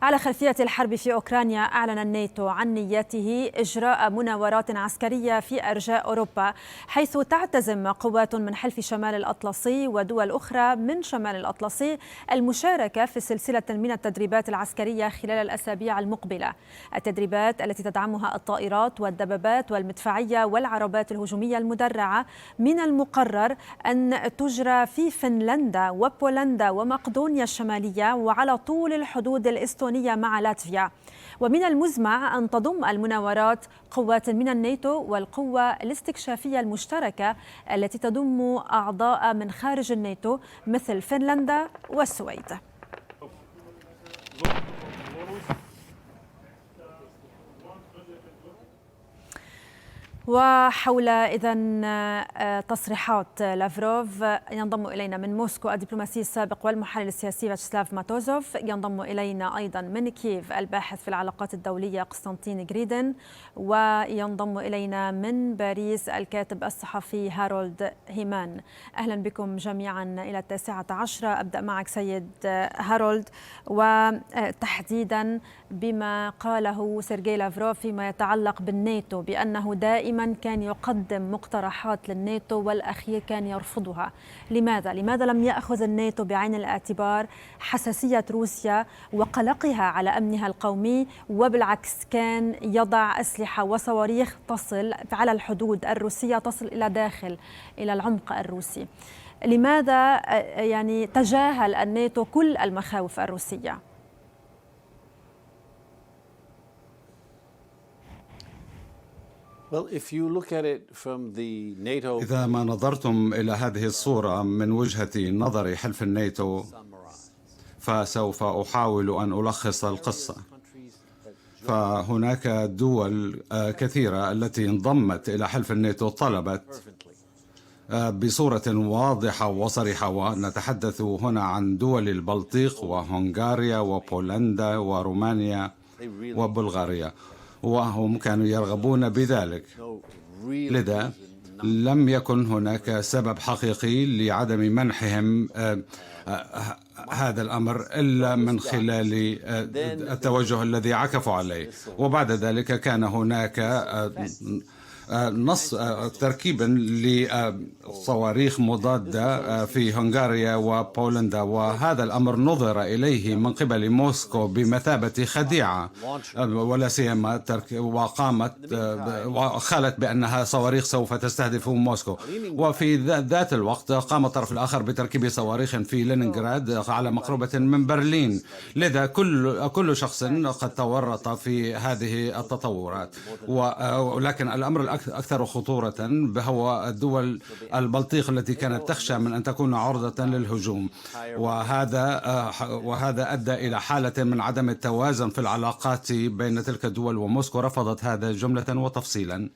على خلفية الحرب في أوكرانيا، أعلن الناتو عن نيته إجراء مناورات عسكرية في أرجاء أوروبا، حيث تعتزم قوات من حلف شمال الأطلسي ودول أخرى من شمال الأطلسي المشاركة في سلسلة من التدريبات العسكرية خلال الأسابيع المقبلة. التدريبات التي تدعمها الطائرات والدبابات والمدفعية والعربات الهجومية المدرعة من المقرر أن تجرى في فنلندا وبولندا ومقدونيا الشمالية وعلى طول الحدود الإستونية مع لاتفيا. ومن المزمع أن تضم المناورات قوات من الناتو والقوة الاستكشافية المشتركة التي تضم أعضاء من خارج الناتو مثل فنلندا والسويد. وحول إذن تصريحات لافروف ينضم إلينا من موسكو الدبلوماسي السابق والمحلل السياسي فياتشسلاف ماتوزوف، ينضم إلينا أيضا من كييف الباحث في العلاقات الدولية قسطنطين غريدن، وينضم إلينا من باريس الكاتب الصحفي هارولد هيمان. أهلا بكم جميعا إلى التاسعة عشرة. أبدأ معك سيد هارولد، وتحديدا بما قاله سيرغي لافروف فيما يتعلق بالناتو، بأنه دائما كان يقدم مقترحات للناتو والأخير كان يرفضها. لماذا لم يأخذ الناتو بعين الاعتبار حساسية روسيا وقلقها على أمنها القومي، وبالعكس كان يضع أسلحة وصواريخ تصل على الحدود الروسية، تصل إلى العمق الروسي؟ لماذا يعني تجاهل الناتو كل المخاوف الروسية؟ إذا ما نظرتم إلى هذه الصورة من وجهة نظر حلف الناتو، فسوف أحاول أن ألخص القصة. فهناك دول كثيرة التي انضمت إلى حلف الناتو طلبت بصورة واضحة وصريحة، ونتحدث هنا عن دول البلطيق وهنغاريا وبولندا ورومانيا وبلغاريا، وهم كانوا يرغبون بذلك. لذا لم يكن هناك سبب حقيقي لعدم منحهم هذا الأمر إلا من خلال التوجه الذي عكفوا عليه. وبعد ذلك كان هناك نص تركيبا لصواريخ مضادة في هنغاريا وبولندا، وهذا الأمر نظر إليه من قبل موسكو بمثابة خديعة، ولا سيما وقامت وقالت بأنها صواريخ سوف تستهدف موسكو. وفي ذات الوقت قام الطرف الآخر بتركيب صواريخ في لينينغراد على مقربة من برلين. لذا كل شخص قد تورط في هذه التطورات، ولكن الأمر الأكثر خطورة هو الدول البلطيق التي كانت تخشى من أن تكون عرضة للهجوم، وهذا أدى إلى حالة من عدم التوازن في العلاقات بين تلك الدول، وموسكو رفضت هذا جملة وتفصيلا.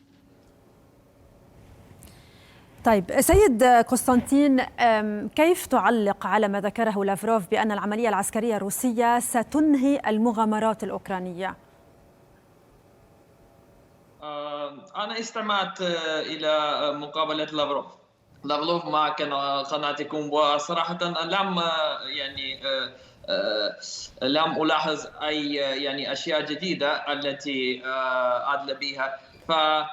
طيب سيد قسطنطين، كيف تعلق على ما ذكره لافروف بأن العملية العسكرية الروسية ستنهي المغامرات الأوكرانية؟ أنا استمعت إلى مقابلة لافروف مع قناتكم، وصراحة لم ألاحظ أي أشياء جديدة التي أدلى بها.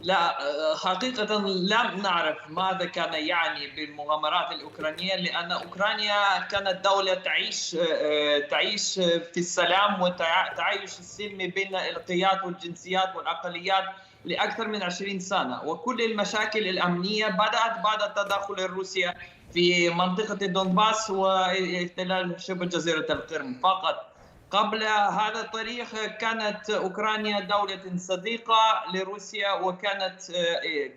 لا، حقيقة لم نعرف ماذا كان يعني بالمغامرات الأوكرانية، لأن أوكرانيا كانت دولة تعيش في السلام وتعايش السلمي بين القيات والجنسيات والأقليات لأكثر من 20 سنة، وكل المشاكل الأمنية بدأت بعد التدخل الروسي في منطقة الدونباس واحتلال شبه جزيرة القرم فقط. قبل هذا التاريخ كانت أوكرانيا دولة صديقة لروسيا،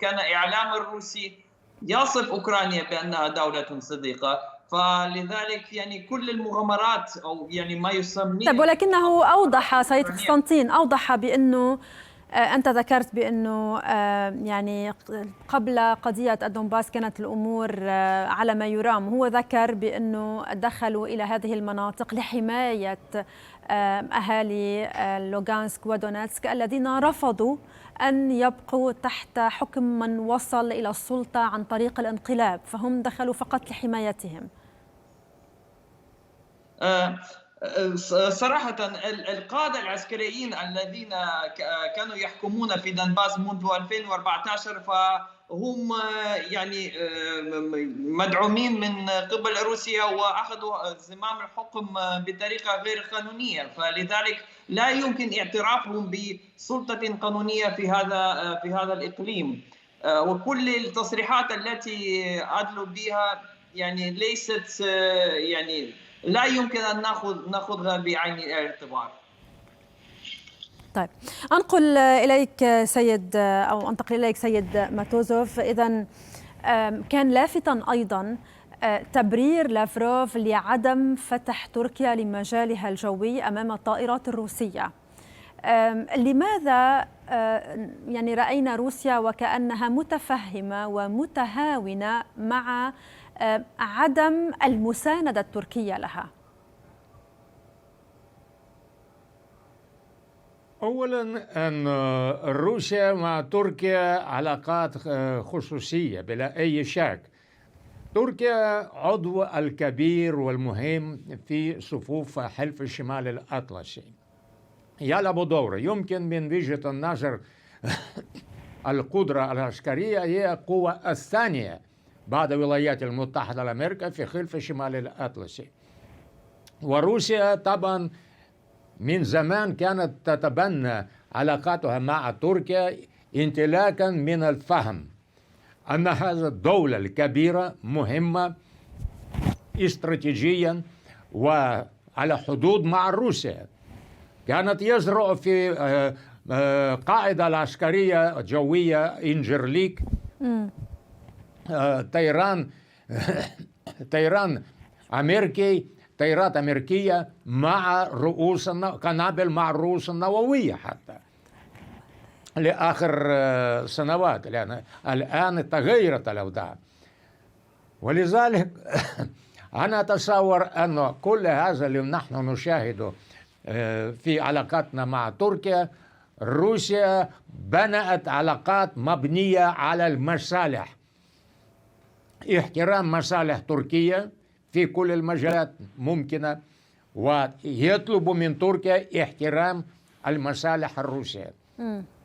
كان إعلام الروسي يصف أوكرانيا بأنها دولة صديقة، فلذلك كل المغامرات أو ما يسميه. طيب، ولكنه أوضح سيد قسطنطين، أوضح بأنه أنت ذكرت بأنه قبل قضية الدونباس كانت الأمور على ما يرام. هو ذكر بأنه دخلوا إلى هذه المناطق لحماية أهالي لوغانسك ودونيتسك الذين رفضوا أن يبقوا تحت حكم من وصل إلى السلطة عن طريق الانقلاب، فهم دخلوا فقط لحمايتهم. صراحة القادة العسكريين الذين كانوا يحكمون في دنباس منذ 2014 فهم مدعومين من قبل روسيا وأخذوا زمام الحكم بطريقة غير قانونية، فلذلك لا يمكن اعترافهم بسلطة قانونية في هذا الإقليم. وكل التصريحات التي أدلوا بها ليست لا يمكن أن نأخذها بعين الاعتبار. طيب، أنتقل إليك سيد ماتوزوف. إذن كان لافتا أيضا تبرير لافروف لعدم فتح تركيا لمجالها الجوي أمام الطائرات الروسية. لماذا رأينا روسيا وكأنها متفهمة ومتهاونة مع عدم المساندة التركية لها؟ أولا أن روسيا مع تركيا علاقات خصوصية بلا أي شك. تركيا عضو الكبير والمهم في صفوف حلف الشمال الأطلسي، يلعب دور. يمكن من وجهة النظر القدرة العسكرية هي القوة الثانية بعد الولايات المتحدة الأمريكية في حلف الشمال الأطلسي. وروسيا طبعا من زمان كانت تتبنى علاقاتها مع تركيا انطلاقا من الفهم أن هذه الدولة الكبيرة مهمة استراتيجيا وعلى حدود مع روسيا. كانت يزرع في قاعدة العسكرية جوية إنجرليك طيران أمريكي، طيارات أمريكية مع رؤوس قنابل مع الرؤوس النووية حتى لآخر سنوات، لأن الآن تغيرت الأوضاع. ولذلك أنا أتصور أن كل هذا اللي نحن نشاهده في علاقاتنا مع تركيا، روسيا بنت علاقات مبنية على المصالح، احترام مصالح تركيا في كل المجالات ممكنة، ويطلب من تركيا احترام المصالح الروسية.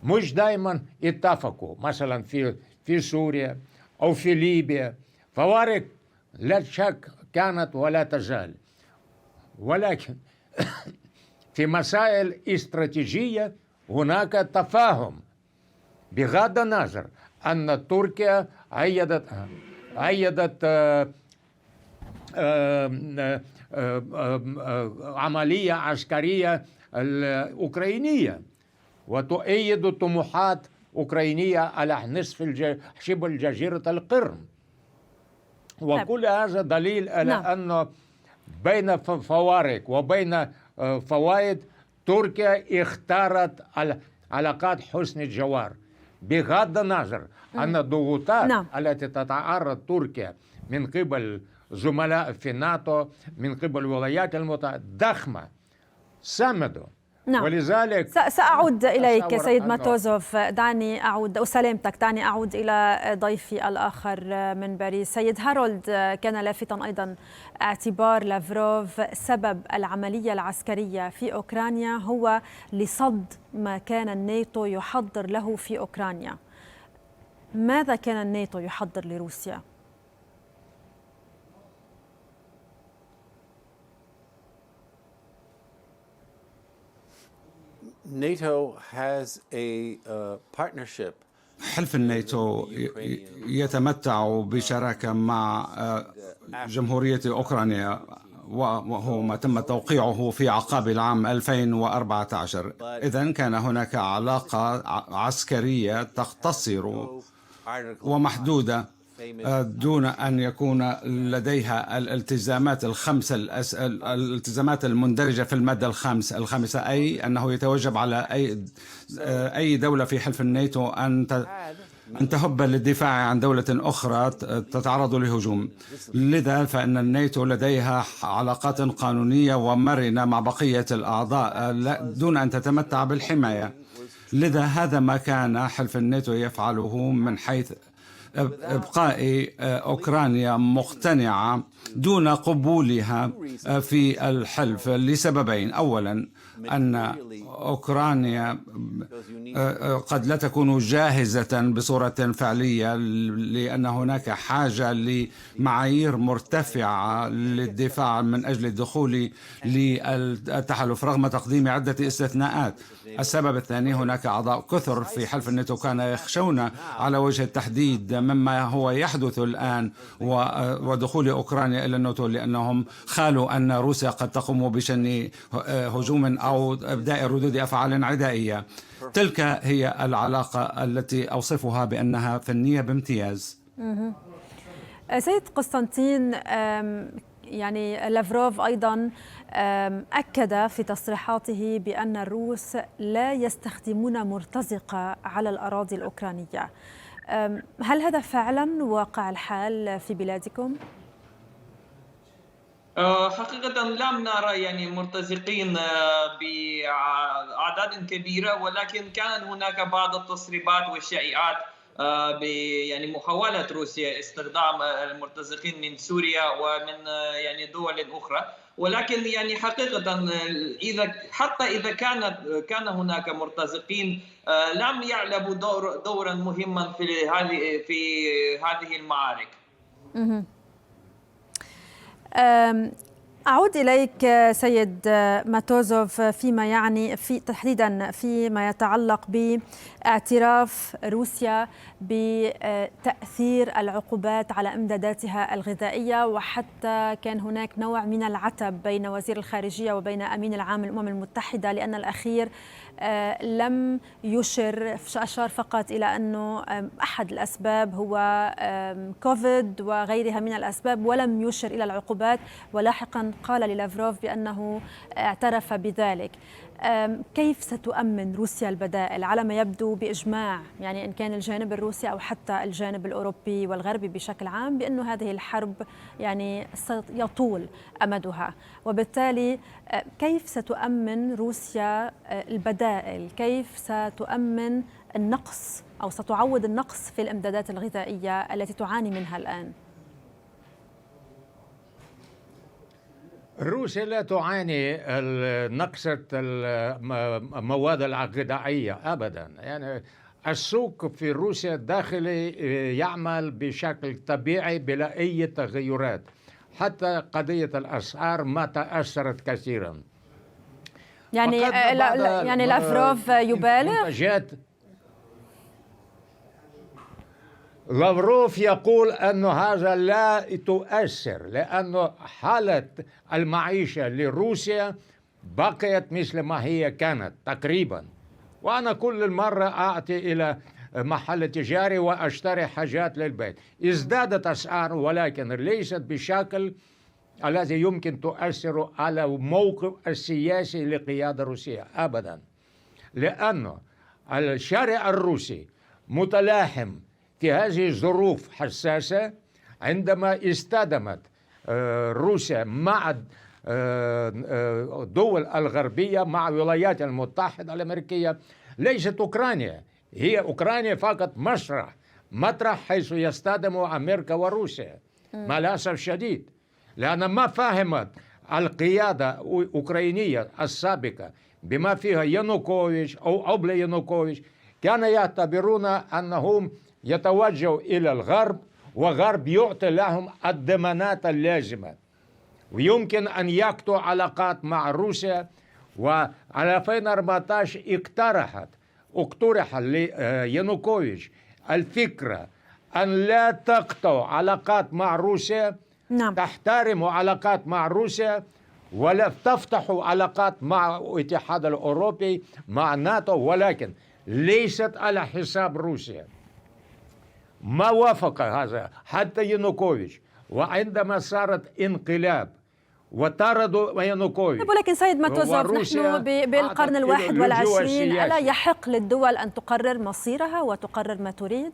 مش دائما اتفقوا، مثلا في سوريا أو في ليبيا فوارق لا شك كانت ولا تزال، ولكن في مسائل استراتيجية هناك تفاهم، بغض النظر أن تركيا أيدت عملية عسكرية الأوكرانية وتؤيد طموحات أوكرانية على نصف شبه جزيرة القرم، وكل هذا دليل على أنه بين فوارق وبين فوائد تركيا اختارت علاقات حسن الجوار، بغض النظر أن الضغوطات التي تتعرض تركيا من قبل زملاء في الناتو، من قبل الولايات المتحدة ضخمة صمدوا. ولذلك سأعود إليك سيد ماتوزوف، دعني أعود وسلامتك، دعني أعود إلى ضيفي الآخر من باريس. سيد هارولد، كان لافتاً أيضاً اعتبار لافروف سبب العملية العسكرية في أوكرانيا هو لصد ما كان الناتو يحضر له في أوكرانيا. ماذا كان الناتو يحضر لروسيا؟ NATO has a partnership. حلف الناتو يتمتع بشراكة مع جمهورية أوكرانيا، وهو ما تم توقيعه في أعقاب العام 2014. إذن كان هناك علاقة عسكرية تقتصر ومحدودة دون أن يكون لديها الالتزامات الخمسة، الالتزامات المندرجة في المادة الخامسة، أي أنه يتوجب على أي دولة في حلف الناتو أن تهب للدفاع عن دولة أخرى تتعرض لهجوم. لذا فإن الناتو لديها علاقات قانونية ومرنة مع بقية الأعضاء دون أن تتمتع بالحماية. لذا هذا ما كان حلف الناتو يفعله من حيث إبقاء أوكرانيا مقتنعة دون قبولها في الحلف لسببين. أولا أن أوكرانيا قد لا تكون جاهزة بصورة فعلية، لأن هناك حاجة لمعايير مرتفعة للدفاع من أجل الدخول للتحالف رغم تقديم عدة استثناءات. السبب الثاني، هناك أعضاء كثر في حلف الناتو كانوا يخشون على وجه التحديد مما هو يحدث الآن ودخول أوكرانيا إلى الناتو، لأنهم خالوا أن روسيا قد تقوم بشن هجوم أو إبداء ردود أفعال عدائية. تلك هي العلاقة التي أوصفها بأنها فنية بامتياز. سيد قسطنطين، يعني لافروف أيضا أكد في تصريحاته بأن الروس لا يستخدمون مرتزقة على الأراضي الأوكرانية. هل هذا فعلا واقع الحال في بلادكم؟ حقيقة لم نرى يعني مرتزقين بأعداد كبيرة، ولكن كان هناك بعض التسريبات والشائعات يعني محاولة روسيا استخدام المرتزقين من سوريا ومن يعني دول أخرى. ولكن يعني حقيقة حتى إذا كان هناك مرتزقين لم يلعبوا دورا مهما في هذه المعارك. أعود إليك سيد ماتوزوف تحديدا فيما يتعلق باعتراف روسيا بتأثير العقوبات على إمداداتها الغذائية، وحتى كان هناك نوع من العتب بين وزير الخارجية وبين أمين العام للأمم المتحدة، لأن الأخير لم يشر، أشار فقط إلى أنه أحد الأسباب هو كوفيد وغيرها من الأسباب، ولم يشر إلى العقوبات، ولاحقا قال للافروف بأنه اعترف بذلك. كيف ستؤمن روسيا البدائل على ما يبدو بإجماع، يعني إن كان الجانب الروسي أو حتى الجانب الأوروبي والغربي بشكل عام، بأن هذه الحرب يعني سيطول أمدها، وبالتالي كيف ستؤمن روسيا البدائل؟ كيف ستؤمن النقص أو ستعوض النقص في الإمدادات الغذائية التي تعاني منها الآن؟ روسيا لا تعاني نقصة المواد الغذائية أبدا. يعني السوق في روسيا الداخلي يعمل بشكل طبيعي بلا أي تغيرات، حتى قضية الأسعار ما تأثرت كثيرا. يعني لافروف يبالغ. لافروف يقول أن هذا لا تؤثر، لأن حالة المعيشة لروسيا بقيت مثل ما هي كانت تقريبا. وأنا كل مرة أأتي إلى محل تجاري وأشتري حاجات للبيت، ازدادت أسعار ولكن ليست بشكل الذي يمكن تؤثر على موقف السياسي لقيادة روسيا أبدا، لأن الشارع الروسي متلاحم في هذه الظروف حساسة. عندما استخدمت روسيا مع الدول الغربية، مع الولايات المتحدة الأمريكية، ليست أوكرانيا، هي أوكرانيا فقط مطرح حيث يستخدم أمريكا وروسيا مع الأسف الشديد، لأن ما فهمت القيادة الأوكرانية السابقة بما فيها يانوكوفيتش أو قبل يانوكوفيتش، كانوا يعتبرون أنهم يتوجهوا إلى الغرب، وغرب يعطي لهم الضمانات اللازمة، ويمكن أن يقطعوا علاقات مع روسيا. وعلى 2014 اقترح ليانوكوفيتش الفكرة أن لا تقطعوا علاقات مع روسيا، نعم. تحترموا علاقات مع روسيا ولا تفتحوا علاقات مع الاتحاد الأوروبي مع ناتو، ولكن ليست على حساب روسيا. ما وافق هذا حتى يانوكوفيتش، وعندما صارت انقلاب وطردوا يانوكوفيتش. ولكن سيد ماتوزوف، نحن بالقرن 21، ألا يحق للدول أن تقرر مصيرها وتقرر ما تريد؟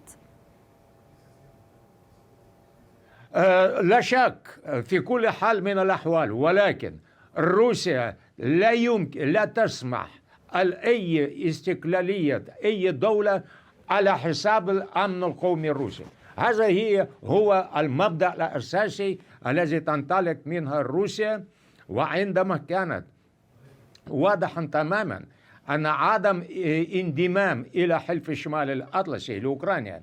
لا شك في كل حال من الأحوال، ولكن روسيا لا تسمح أي استقلالية أي دولة على حساب الأمن القومي الروسي. هذا هو المبدأ الأساسي الذي تنطلق منها روسيا. وعندما كانت واضحا تماما أن عدم انضمام إلى حلف الشمال الأطلسي لأوكرانيا،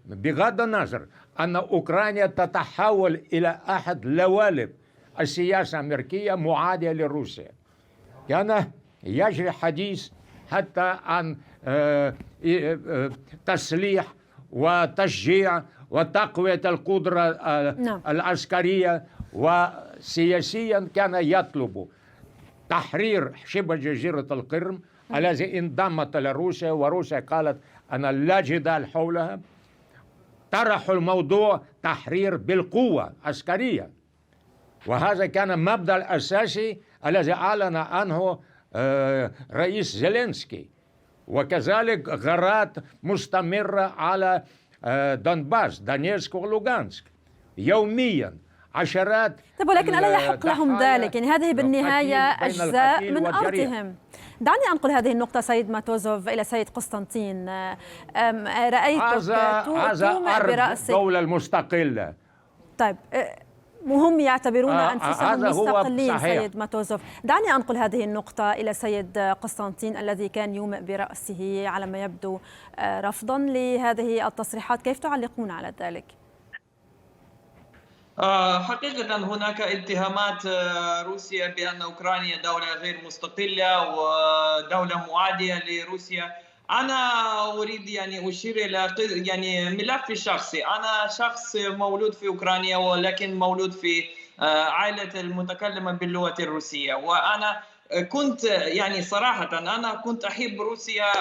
بغض النظر أن أوكرانيا تتحول إلى أحد لوالب السياسة الأمريكية معادية لروسيا، كان يجري حديث حتى عن تسليح وتشجيع وتقوية القدرة العسكرية، وسياسيا كان يطلب تحرير شبه جزيرة القرم الذي انضمت لروسيا، وروسيا قالت أنا لا جدال حولها. طرحوا الموضوع تحرير بالقوة عسكرية، وهذا كان مبدأ الأساسي الذي أعلن عنه رئيس زيلينسكي. وكذلك غارات مستمرة على دونباس، دونيتسك ولوغانسك، يوميا عشرات. ولكن ألا يحق لهم ذلك؟ يعني هذه بالنهاية أجزاء من أرضهم. دعني أنقل هذه النقطة سيد ماتوزوف إلى سيد قسطنطين. رأيتك تومئ برأسك الدولة المستقلة. طيب، وهم يعتبرون أنفسهم مستقلين. سيد ماتوزوف، دعني أنقل هذه النقطة إلى سيد قسطنطين الذي كان يومئ برأسه على ما يبدو رفضا لهذه التصريحات. كيف تعلقون على ذلك؟ حقيقة هناك اتهامات روسيا بأن أوكرانيا دولة غير مستقلة ودولة معادية لروسيا. أنا أريد أشير إلى ملفي الشخصي. أنا شخص مولود في أوكرانيا، ولكن مولود في عائلة المتكلمة باللغة الروسية، وأنا كنت صراحة أنا كنت أحب روسيا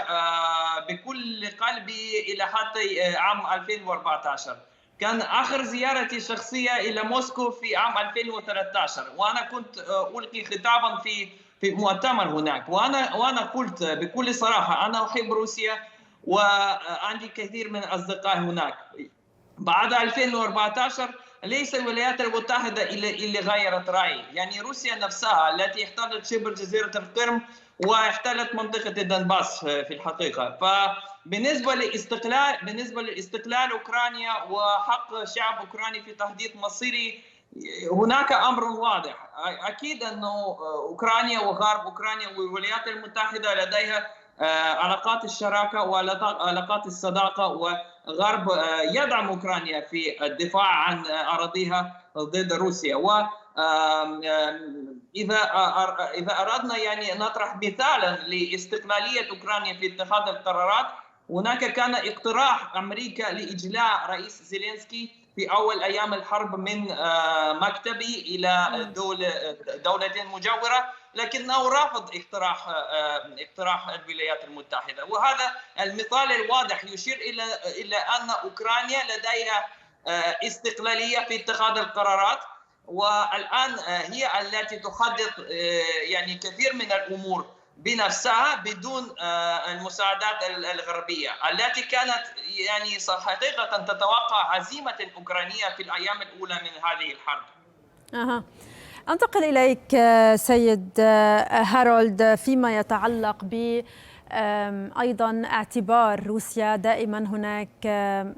بكل قلبي إلى حتى عام 2014. كان آخر زيارتي الشخصية إلى موسكو في عام 2013، وأنا كنت ألقي خطابا في مؤتمر هناك، وأنا قلت بكل صراحة أنا أحب روسيا وعندي كثير من الأصدقاء هناك. بعد 2014 ليس الولايات المتحدة اللي غيرت رأيي، روسيا نفسها التي احتلت شبه جزيرة القرم واحتلت منطقة دنباس في الحقيقة. فبالنسبة لاستقلال أوكرانيا وحق شعب أوكراني في تحديد مصيري، هناك أمر واضح. أكيد أنه أوكرانيا وغرب أوكرانيا والولايات المتحدة لديها علاقات الشراكة وعلاقات الصداقة، وغرب يدعم أوكرانيا في الدفاع عن أراضيها ضد روسيا. و إذا أردنا يعني نطرح مثالا لاستقلالية أوكرانيا في اتخاذ القرارات، هناك كان اقتراح أمريكا لإجلاء رئيس زيلينسكي في أول أيام الحرب من مكتبه إلى دولة مجاورة، لكنه رافض اقتراح الولايات المتحدة. وهذا المثال الواضح يشير إلى أن أوكرانيا لديها استقلالية في اتخاذ القرارات، والآن هي التي تحدد يعني كثير من الأمور بنفسها بدون المساعدات الغربية التي كانت يعني حقيقة تتوقع هزيمة أوكرانية في الأيام الأولى من هذه الحرب. أنتقل إليك سيد هارولد فيما يتعلق ب أيضا اعتبار روسيا. دائما هناك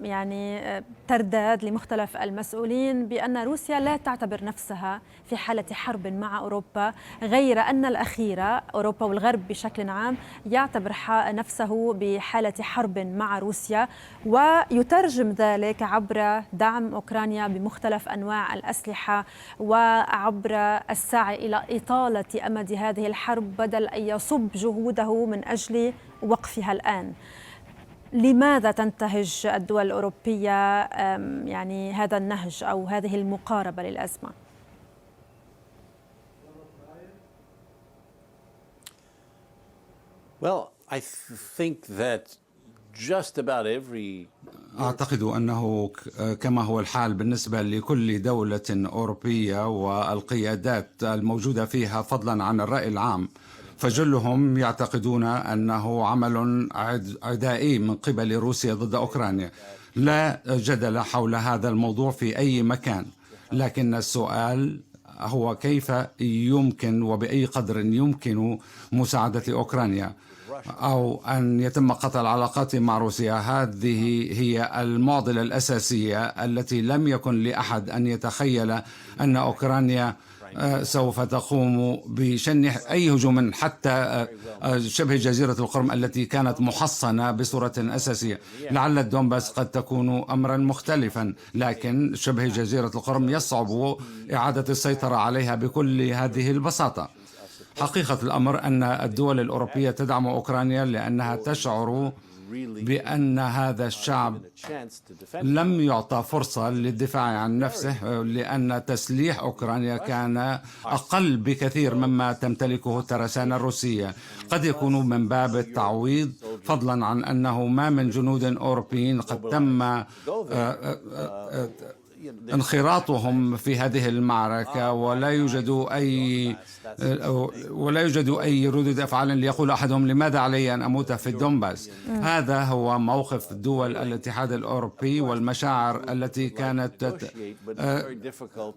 يعني ترداد لمختلف المسؤولين بأن روسيا لا تعتبر نفسها في حالة حرب مع أوروبا، غير أن الأخيرة أوروبا والغرب بشكل عام يعتبر نفسه بحالة حرب مع روسيا، ويترجم ذلك عبر دعم أوكرانيا بمختلف أنواع الأسلحة وعبر السعي إلى إطالة أمد هذه الحرب بدل أن يصب جهوده من أجل وقفها الآن. لماذا تنتهج الدول الأوروبية يعني هذا النهج أو هذه المقاربة للأزمة؟ Well, I think that just about every أعتقد أنه كما هو الحال بالنسبة لكل دولة أوروبية والقيادات الموجودة فيها فضلا عن الرأي العام، فجلهم يعتقدون أنه عمل عدائي من قبل روسيا ضد أوكرانيا. لا جدل حول هذا الموضوع في أي مكان، لكن السؤال هو كيف يمكن وبأي قدر يمكن مساعدة أوكرانيا أو أن يتم قطع العلاقات مع روسيا. هذه هي المعضلة الأساسية التي لم يكن لأحد أن يتخيل أن أوكرانيا سوف تقوم بشن أي هجوم حتى شبه جزيرة القرم التي كانت محصنة بصورة أساسية. لعل الدونباس قد تكون أمرا مختلفا، لكن شبه جزيرة القرم يصعب إعادة السيطرة عليها بكل هذه البساطة. حقيقة الأمر أن الدول الأوروبية تدعم أوكرانيا لأنها تشعر بأن هذا الشعب لم يعطى فرصة للدفاع عن نفسه، لأن تسليح أوكرانيا كان أقل بكثير مما تمتلكه الترسانة الروسية. قد يكون من باب التعويض، فضلا عن أنه ما من جنود أوروبيين قد تم انخراطهم في هذه المعركة، ولا يوجد أي ردود أفعال ليقول أحدهم لماذا علي أن أموت في الدونباس. هذا هو موقف دول الاتحاد الأوروبي والمشاعر التي كانت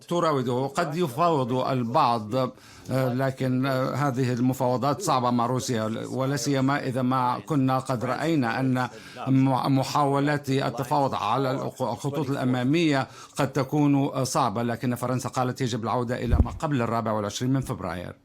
تراوده. قد يفاوض البعض، لكن هذه المفاوضات صعبة مع روسيا، ولا سيما إذا ما كنا قد رأينا أن محاولات التفاوض على الخطوط الأمامية قد تكون صعبة. لكن فرنسا قالت يجب العودة إلى ما قبل 24 من فبراير.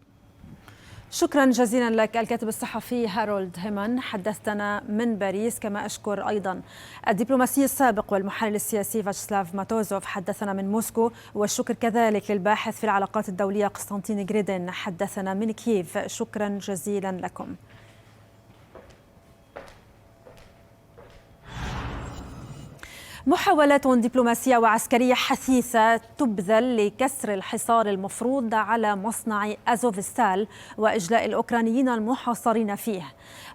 شكرا جزيلا لك الكاتب الصحفي هارولد هيمان، حدثتنا من باريس. كما أشكر أيضا الدبلوماسي السابق والمحلل السياسي فياتشسلاف ماتوزوف، حدثنا من موسكو. والشكر كذلك للباحث في العلاقات الدولية قسطنطين غريدين، حدثنا من كييف. شكرا جزيلا لكم. محاولات دبلوماسية وعسكرية حثيثة تبذل لكسر الحصار المفروض على مصنع أزوفستال وإجلاء الأوكرانيين المحاصرين فيه.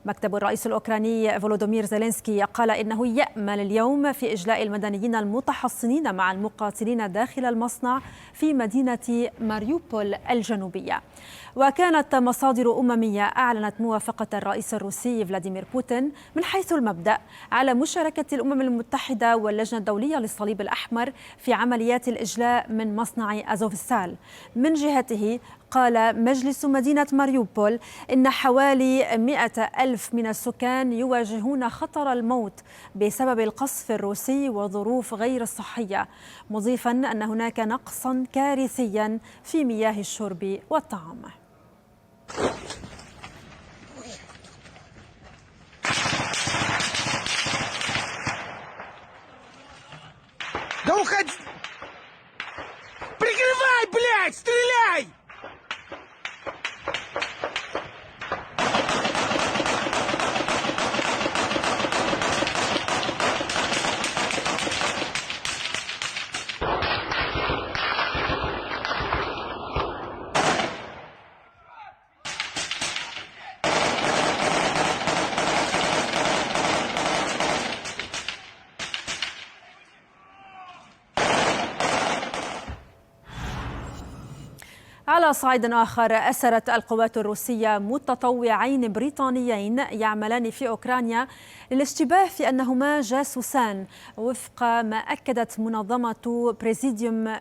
مكتب الرئيس الأوكراني فولودومير زيلينسكي قال إنه يأمل اليوم في إجلاء المدنيين المتحصنين مع المقاتلين داخل المصنع في مدينة ماريوبول الجنوبية. وكانت مصادر أممية أعلنت موافقة الرئيس الروسي فلاديمير بوتين من حيث المبدأ على مشاركة الأمم المتحدة اللجنة الدولية للصليب الأحمر في عمليات الإجلاء من مصنع أزوفستال. من جهته قال مجلس مدينة ماريوبول إن حوالي 100,000 من السكان يواجهون خطر الموت بسبب القصف الروسي وظروف غير صحية، مضيفا أن هناك نقصا كارثيا في مياه الشرب والطعام. Да уходи! Прикрывай, блядь! Стреляй! على صعيد آخر، أسرت القوات الروسية متطوعين بريطانيين يعملان في أوكرانيا للاشتباه في أنهما جاسوسان، وفق ما أكدت منظمة بريزيديوم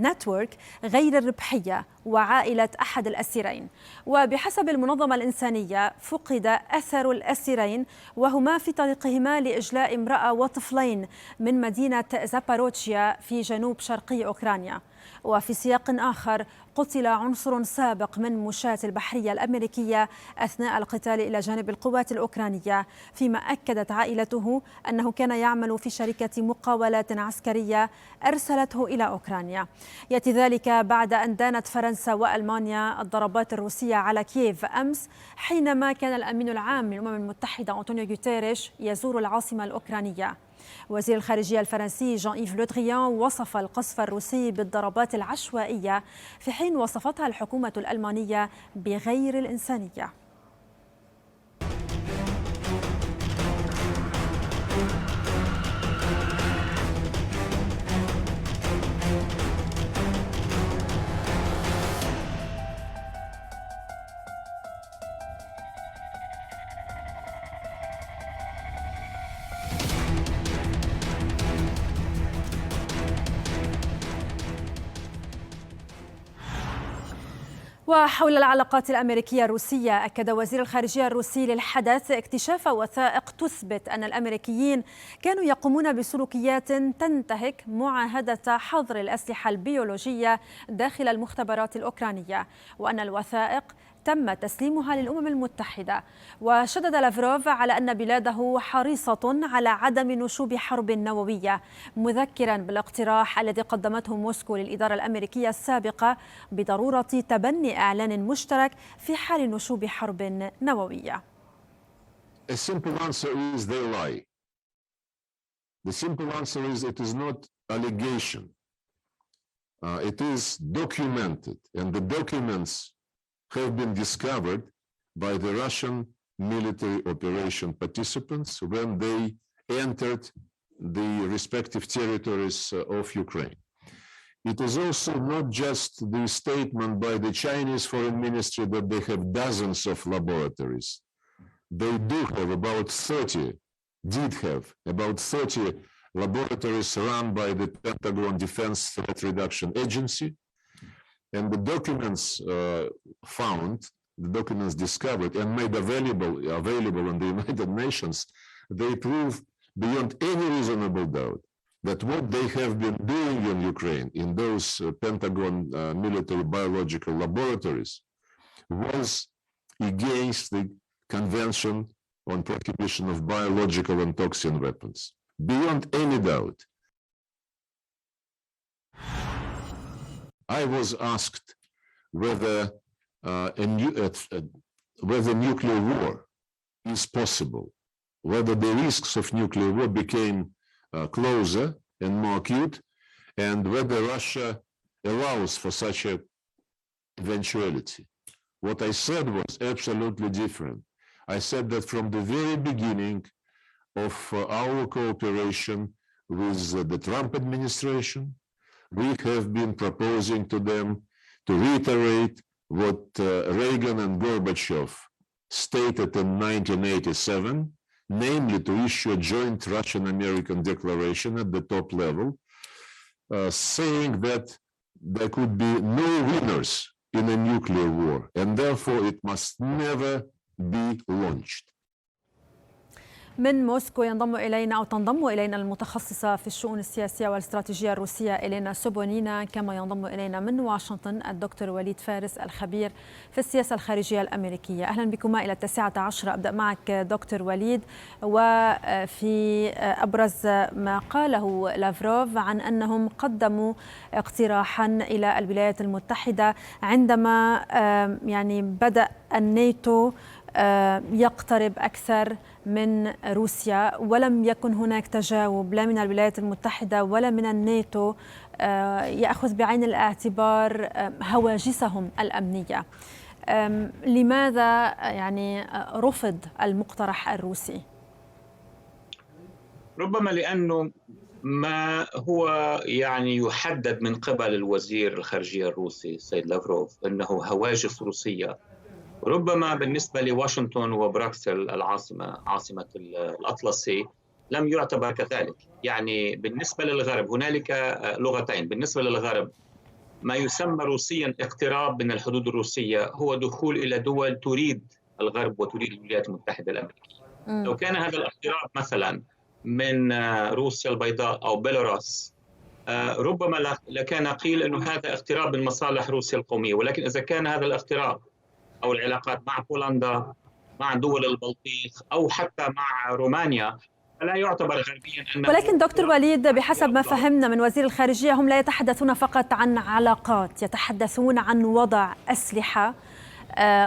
نتورك غير الربحية وعائلة أحد الأسيرين. وبحسب المنظمة الإنسانية فقد أثر الأسيرين وهما في طريقهما لإجلاء امرأة وطفلين من مدينة زاباروتشيا في جنوب شرقي أوكرانيا. وفي سياق آخر، قتل عنصر سابق من مشاة البحرية الأمريكية أثناء القتال إلى جانب القوات الأوكرانية، فيما أكدت عائلته أنه كان يعمل في شركة مقاولات عسكرية أرسلته إلى أوكرانيا. يأتي ذلك بعد أن دانت فرنسا وألمانيا الضربات الروسية على كييف أمس، حينما كان الأمين العام للأمم المتحدة أنطونيو غوتيريش يزور العاصمة الأوكرانية. وزير الخارجية الفرنسي جان إيف لو دريان وصف القصف الروسي بالضربات العشوائية، في حين وصفتها الحكومة الألمانية بغير الإنسانية. وحول العلاقات الأمريكية الروسية، أكد وزير الخارجية الروسي للحدث اكتشاف وثائق تثبت أن الأمريكيين كانوا يقومون بسلوكيات تنتهك معاهدة حظر الأسلحة البيولوجية داخل المختبرات الأوكرانية، وأن الوثائق تم تسليمها للأمم المتحدة. وشدد لافروف على أن بلاده حريصة على عدم نشوب حرب نووية، مذكرا بالاقتراح الذي قدمته موسكو للإدارة الأمريكية السابقة بضرورة تبني إعلان مشترك في حال نشوب حرب نووية. A simple answer is they lie. The simple answer is it is not allegation. It is documented, and the documents have been discovered by the Russian military operation participants when they entered the respective territories of Ukraine. It is also not just the statement by the Chinese Foreign Ministry that they have dozens of laboratories. They do have about 30, did have about 30 laboratories run by the Pentagon Defense Threat Reduction Agency. And the documents found, the documents discovered and made available in the United Nations, they prove beyond any reasonable doubt that what they have been doing in Ukraine in those Pentagon military biological laboratories was against the Convention on Prohibition of Biological and Toxin Weapons. Beyond any doubt. I was asked whether whether nuclear war is possible, whether the risks of nuclear war became closer and more acute, and whether Russia allows for such an eventuality. What I said was absolutely different. I said that from the very beginning of our cooperation with the Trump administration, we have been proposing to them to reiterate what Reagan and Gorbachev stated in 1987, namely to issue a joint Russian-American declaration at the top level, saying that there could be no winners in a nuclear war, and therefore it must never be launched. من موسكو ينضم إلينا أو تنضم إلينا المتخصصة في الشؤون السياسية والاستراتيجية الروسية إلينا سوبونينا، كما ينضم إلينا من واشنطن الدكتور وليد فارس الخبير في السياسة الخارجية الأمريكية. أهلا بكما إلى 19. أبدأ معك دكتور وليد، وفي أبرز ما قاله لافروف عن أنهم قدموا اقتراحا إلى الولايات المتحدة عندما يعني بدأ الناتو يقترب أكثر من روسيا، ولم يكن هناك تجاوب لا من الولايات المتحدة ولا من الناتو يأخذ بعين الاعتبار هواجسهم الأمنية. لماذا يعني رفض المقترح الروسي؟ ربما لأنه ما هو يعني يحدد من قبل الوزير الخارجية الروسي السيد لافروف أنه هواجس روسية، ربما بالنسبة لواشنطن وبروكسل عاصمة الأطلسي لم يعتبر كذلك. يعني بالنسبة للغرب هنالك لغتين. بالنسبة للغرب ما يسمى روسيا اقتراب من الحدود الروسية هو دخول إلى دول تريد الغرب وتريد الولايات المتحدة الأمريكية. لو كان هذا الاقتراب مثلا من روسيا البيضاء أو بيلاروس ربما لكان قيل أنه هذا اقتراب من مصالح روسيا القومية، ولكن إذا كان هذا الاقتراب أو العلاقات مع بولندا، مع دول البلطيق، أو حتى مع رومانيا، فلا يعتبر غربيا أنه. ولكن دكتور وليد، بحسب ما فهمنا من وزير الخارجية هم لا يتحدثون فقط عن علاقات، يتحدثون عن وضع أسلحة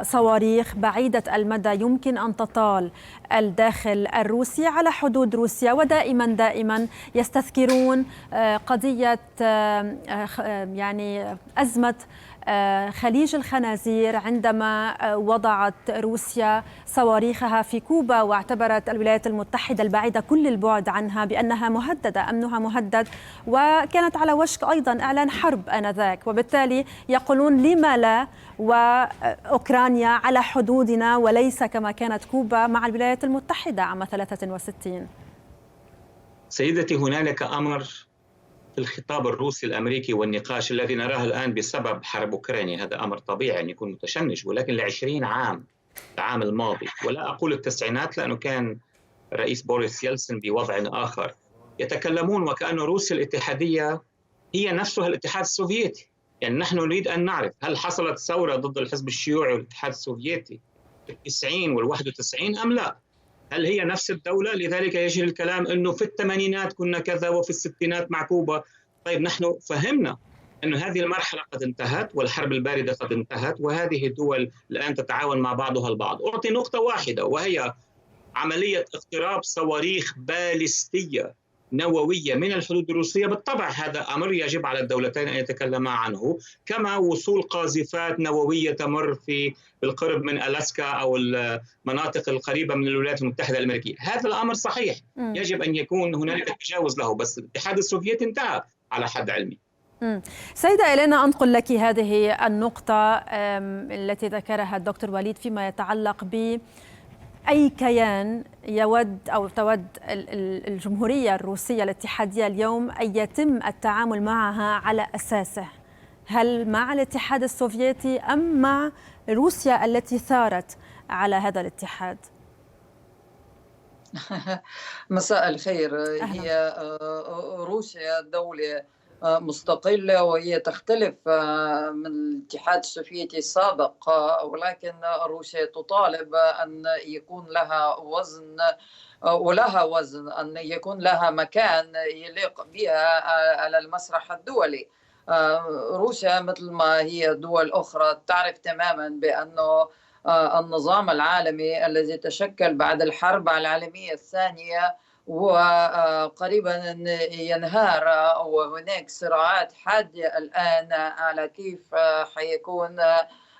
صواريخ بعيدة المدى يمكن أن تطال الداخل الروسي على حدود روسيا، ودائما يستذكرون قضية يعني أزمة خليج الخنازير عندما وضعت روسيا صواريخها في كوبا، واعتبرت الولايات المتحدة البعيدة كل البعد عنها بأنها مهددة، أمنها مهدد، وكانت على وشك أيضا إعلان حرب آنذاك. وبالتالي يقولون لما لا وأوكرانيا على حدودنا وليس كما كانت كوبا مع الولايات المتحدة عام 63. سيدتي، هنالك أمر في الخطاب الروسي الأمريكي والنقاش الذي نراه الآن بسبب حرب أوكرانيا، هذا أمر طبيعي أن يكون متشنج، ولكن ل20 عام العام الماضي، ولا أقول التسعينات لأنه كان رئيس بوريس يلسن بوضع آخر، يتكلمون وكأن روسيا الاتحادية هي نفسها الاتحاد السوفيتي. يعني نحن نريد أن نعرف هل حصلت ثورة ضد الحزب الشيوعي والاتحاد السوفيتي في 90 وال91 أم لا؟ هل هي نفس الدولة؟ لذلك يجري الكلام أنه في الثمانينات كنا كذا وفي الستينات مع كوبا. طيب نحن فهمنا أن هذه المرحلة قد انتهت والحرب الباردة قد انتهت، وهذه الدول الآن تتعاون مع بعضها البعض. أعطي نقطة واحدة وهي عملية اقتراب صواريخ باليستية نووية من الحدود الروسية. بالطبع هذا أمر يجب على الدولتين أن يتكلما عنه، كما وصول قاذفات نووية تمر في بالقرب من ألاسكا أو المناطق القريبة من الولايات المتحدة الأمريكية. هذا الأمر صحيح، يجب أن يكون هنالك تجاوز له، بس الاتحاد السوفيتي انتهى على حد علمي. سيدة إلينا، أنقل لك هذه النقطة التي ذكرها الدكتور وليد فيما يتعلق ب أي كيان يود أو تود الجمهورية الروسية الاتحادية اليوم أن يتم التعامل معها على أساسه، هل مع الاتحاد السوفيتي أم مع روسيا التي ثارت على هذا الاتحاد؟ مساء الخير. هي روسيا دولة مستقلة وهي تختلف من الاتحاد السوفيتي السابق، ولكن روسيا تطالب أن يكون لها وزن أن يكون لها مكان يليق بها على المسرح الدولي. روسيا مثل ما هي دول أخرى تعرف تماما بأنه النظام العالمي الذي تشكل بعد الحرب العالمية الثانية وقريبا ينهار، وهناك صراعات حادة الآن على كيف حيكون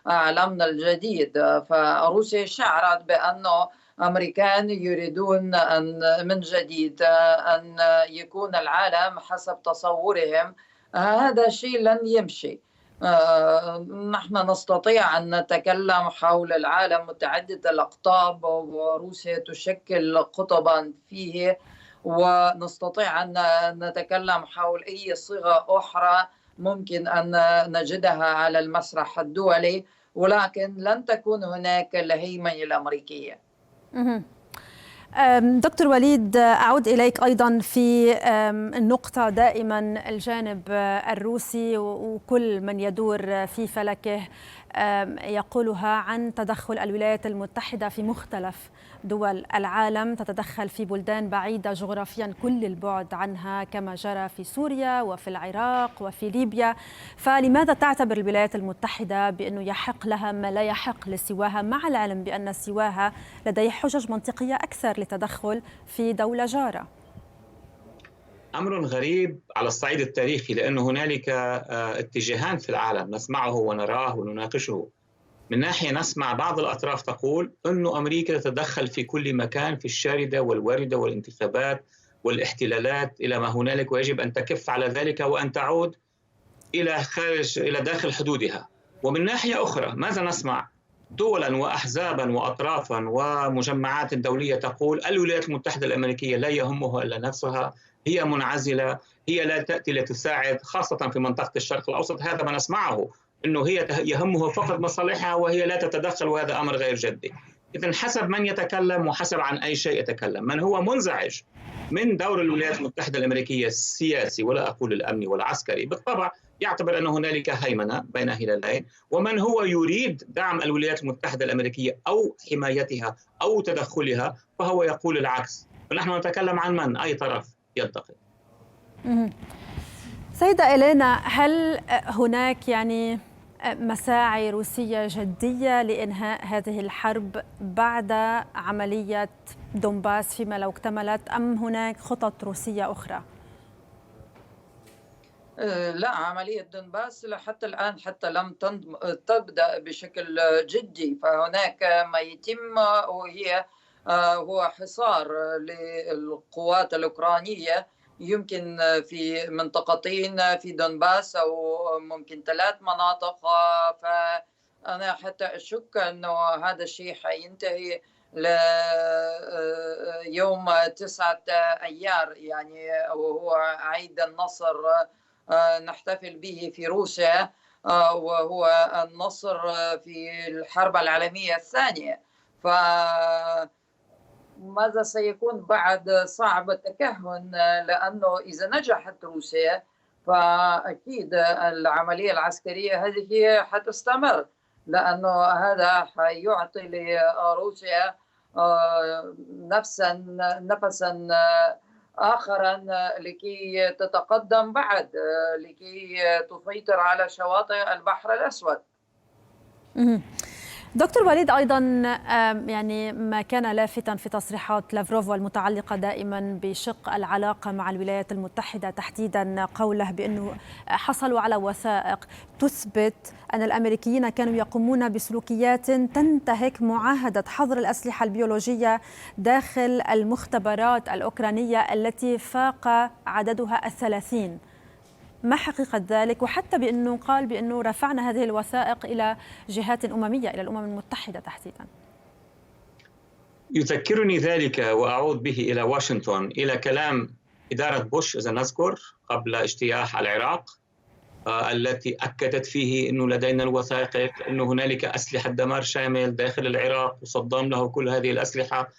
عالمنا الجديد. فروسيا شعرت بأنه أمريكان يريدون أن من جديد أن يكون العالم حسب تصورهم. هذا شيء لن يمشي. نحن نستطيع أن نتكلم حول العالم متعدد الأقطاب، وروسيا تشكل قطبا فيه، ونستطيع أن نتكلم حول أي صيغة أخرى ممكن أن نجدها على المسرح الدولي، ولكن لن تكون هناك الهيمنة الأمريكية. دكتور وليد، أعود إليك أيضا في النقطة دائما الجانب الروسي وكل من يدور في فلكه يقولها عن تدخل الولايات المتحدة في مختلف دول العالم، تتدخل في بلدان بعيدة جغرافيا كل البعد عنها كما جرى في سوريا وفي العراق وفي ليبيا. فلماذا تعتبر الولايات المتحدة بأنه يحق لها ما لا يحق لسواها، مع العلم بأن سواها لديه حجج منطقية أكثر للتدخل في دولة جارة؟ أمر غريب على الصعيد التاريخي، لأن هنالك اتجاهان في العالم نسمعه ونراه ونناقشه. من ناحية نسمع بعض الأطراف تقول أن أمريكا تتدخل في كل مكان في الشاردة والواردة والانتخابات والاحتلالات إلى ما هنالك، ويجب أن تكف على ذلك وأن تعود إلى داخل حدودها. ومن ناحية أخرى ماذا نسمع؟ دولا وأحزابا وأطرافا ومجمعات دولية تقول الولايات المتحدة الأمريكية لا يهمها إلا نفسها، هي منعزلة، هي لا تأتي لتساعد، خاصة في منطقة الشرق الأوسط. هذا ما نسمعه، أنه هي يهمها فقط مصالحها وهي لا تتدخل، وهذا أمر غير جدي. إذن حسب من يتكلم وحسب عن أي شيء يتكلم. من هو منزعج من دور الولايات المتحدة الأمريكية السياسي، ولا أقول الأمني والعسكري، بالطبع يعتبر أن هنالك هيمنة بين هلالين، ومن هو يريد دعم الولايات المتحدة الأمريكية أو حمايتها أو تدخلها فهو يقول العكس. فنحن نتكلم عن من؟ أي طرف ينتقد. سيدة إلينا، هل هناك مساعي روسية جدية لإنهاء هذه الحرب بعد عملية دونباس فيما لو اكتملت، أم هناك خطط روسية أخرى؟ لا، عملية دونباس حتى الآن حتى لم تبدأ بشكل جدي، فهناك ما يتم هو حصار للقوات الأوكرانية، يمكن في منطقتين في دونباس أو ممكن 3 مناطق. فأنا حتى أشك أنه هذا الشيء حينتهي ليوم 9 أيار، وهو عيد النصر نحتفل به في روسيا، وهو النصر في الحرب العالمية الثانية. ماذا سيكون بعد صعب التكهن، لأنه إذا نجحت روسيا فأكيد العمليا العسكرية هذه حتستمر، لأنه هذا حيعطي لروسيا نفسا آخرا لكي تتقدم بعد، لكي تسيطر على شواطئ البحر الأسود. دكتور وليد، أيضا ما كان لافتا في تصريحات لافروف والمتعلقة دائما بشق العلاقة مع الولايات المتحدة تحديدا، قوله بأنه حصلوا على وثائق تثبت أن الأمريكيين كانوا يقومون بسلوكيات تنتهك معاهدة حظر الأسلحة البيولوجية داخل المختبرات الأوكرانية التي فاق عددها 30. ما حقيقة ذلك؟ وحتى بأنه قال بأنه رفعنا هذه الوثائق إلى جهات أممية، إلى الأمم المتحدة تحديدا. يذكرني ذلك وأعود به إلى واشنطن، إلى كلام إدارة بوش إذا نذكر قبل اجتياح العراق، التي أكدت فيه أنه لدينا الوثائق، أنه هنالك أسلحة دمار شامل داخل العراق وصدام له كل هذه الأسلحة.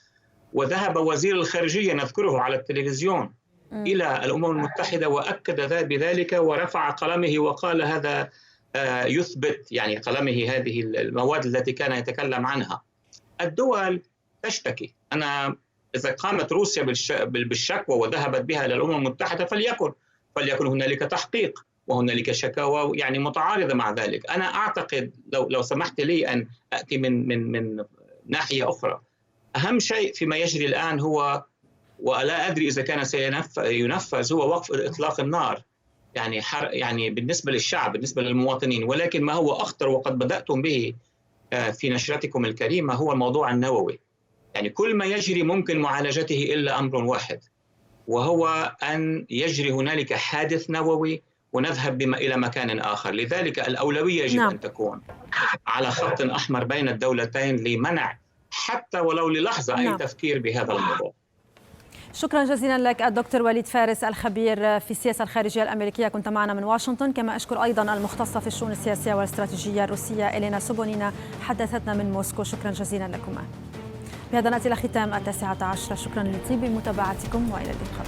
وذهب وزير الخارجية نذكره على التلفزيون إلى الأمم المتحدة وأكد بذلك ورفع قلمه وقال هذا يثبت قلمه هذه المواد التي كان يتكلم عنها. الدول تشتكي. أنا إذا قامت روسيا بالشكوى وذهبت بها إلى الأمم المتحدة فليكن هنالك تحقيق وهنالك شكاوى متعارضة مع ذلك. أنا أعتقد لو سمحت لي أن أتي من ناحية أخرى، أهم شيء فيما يجري الآن هو، ولا أدري إذا كان سينفذ، هو وقف إطلاق النار بالنسبة للشعب، بالنسبة للمواطنين. ولكن ما هو أخطر وقد بدأتم به في نشرتكم الكريمة هو الموضوع النووي. كل ما يجري ممكن معالجته إلا أمر واحد، وهو أن يجري هنالك حادث نووي ونذهب إلى مكان آخر. لذلك الأولوية يجب أن تكون على خط أحمر بين الدولتين لمنع حتى ولو للحظة أي تفكير بهذا الموضوع. شكرا جزيلا لك الدكتور وليد فارس الخبير في السياسة الخارجية الأمريكية، كنت معنا من واشنطن. كما أشكر أيضا المختصة في الشؤون السياسية والاستراتيجية الروسية إلينا سوبونينا حدثتنا من موسكو. شكرا جزيلا لكما. بهذا نأتي إلى ختام 19. شكرا لطيب متابعتكم وإلى اللقاء.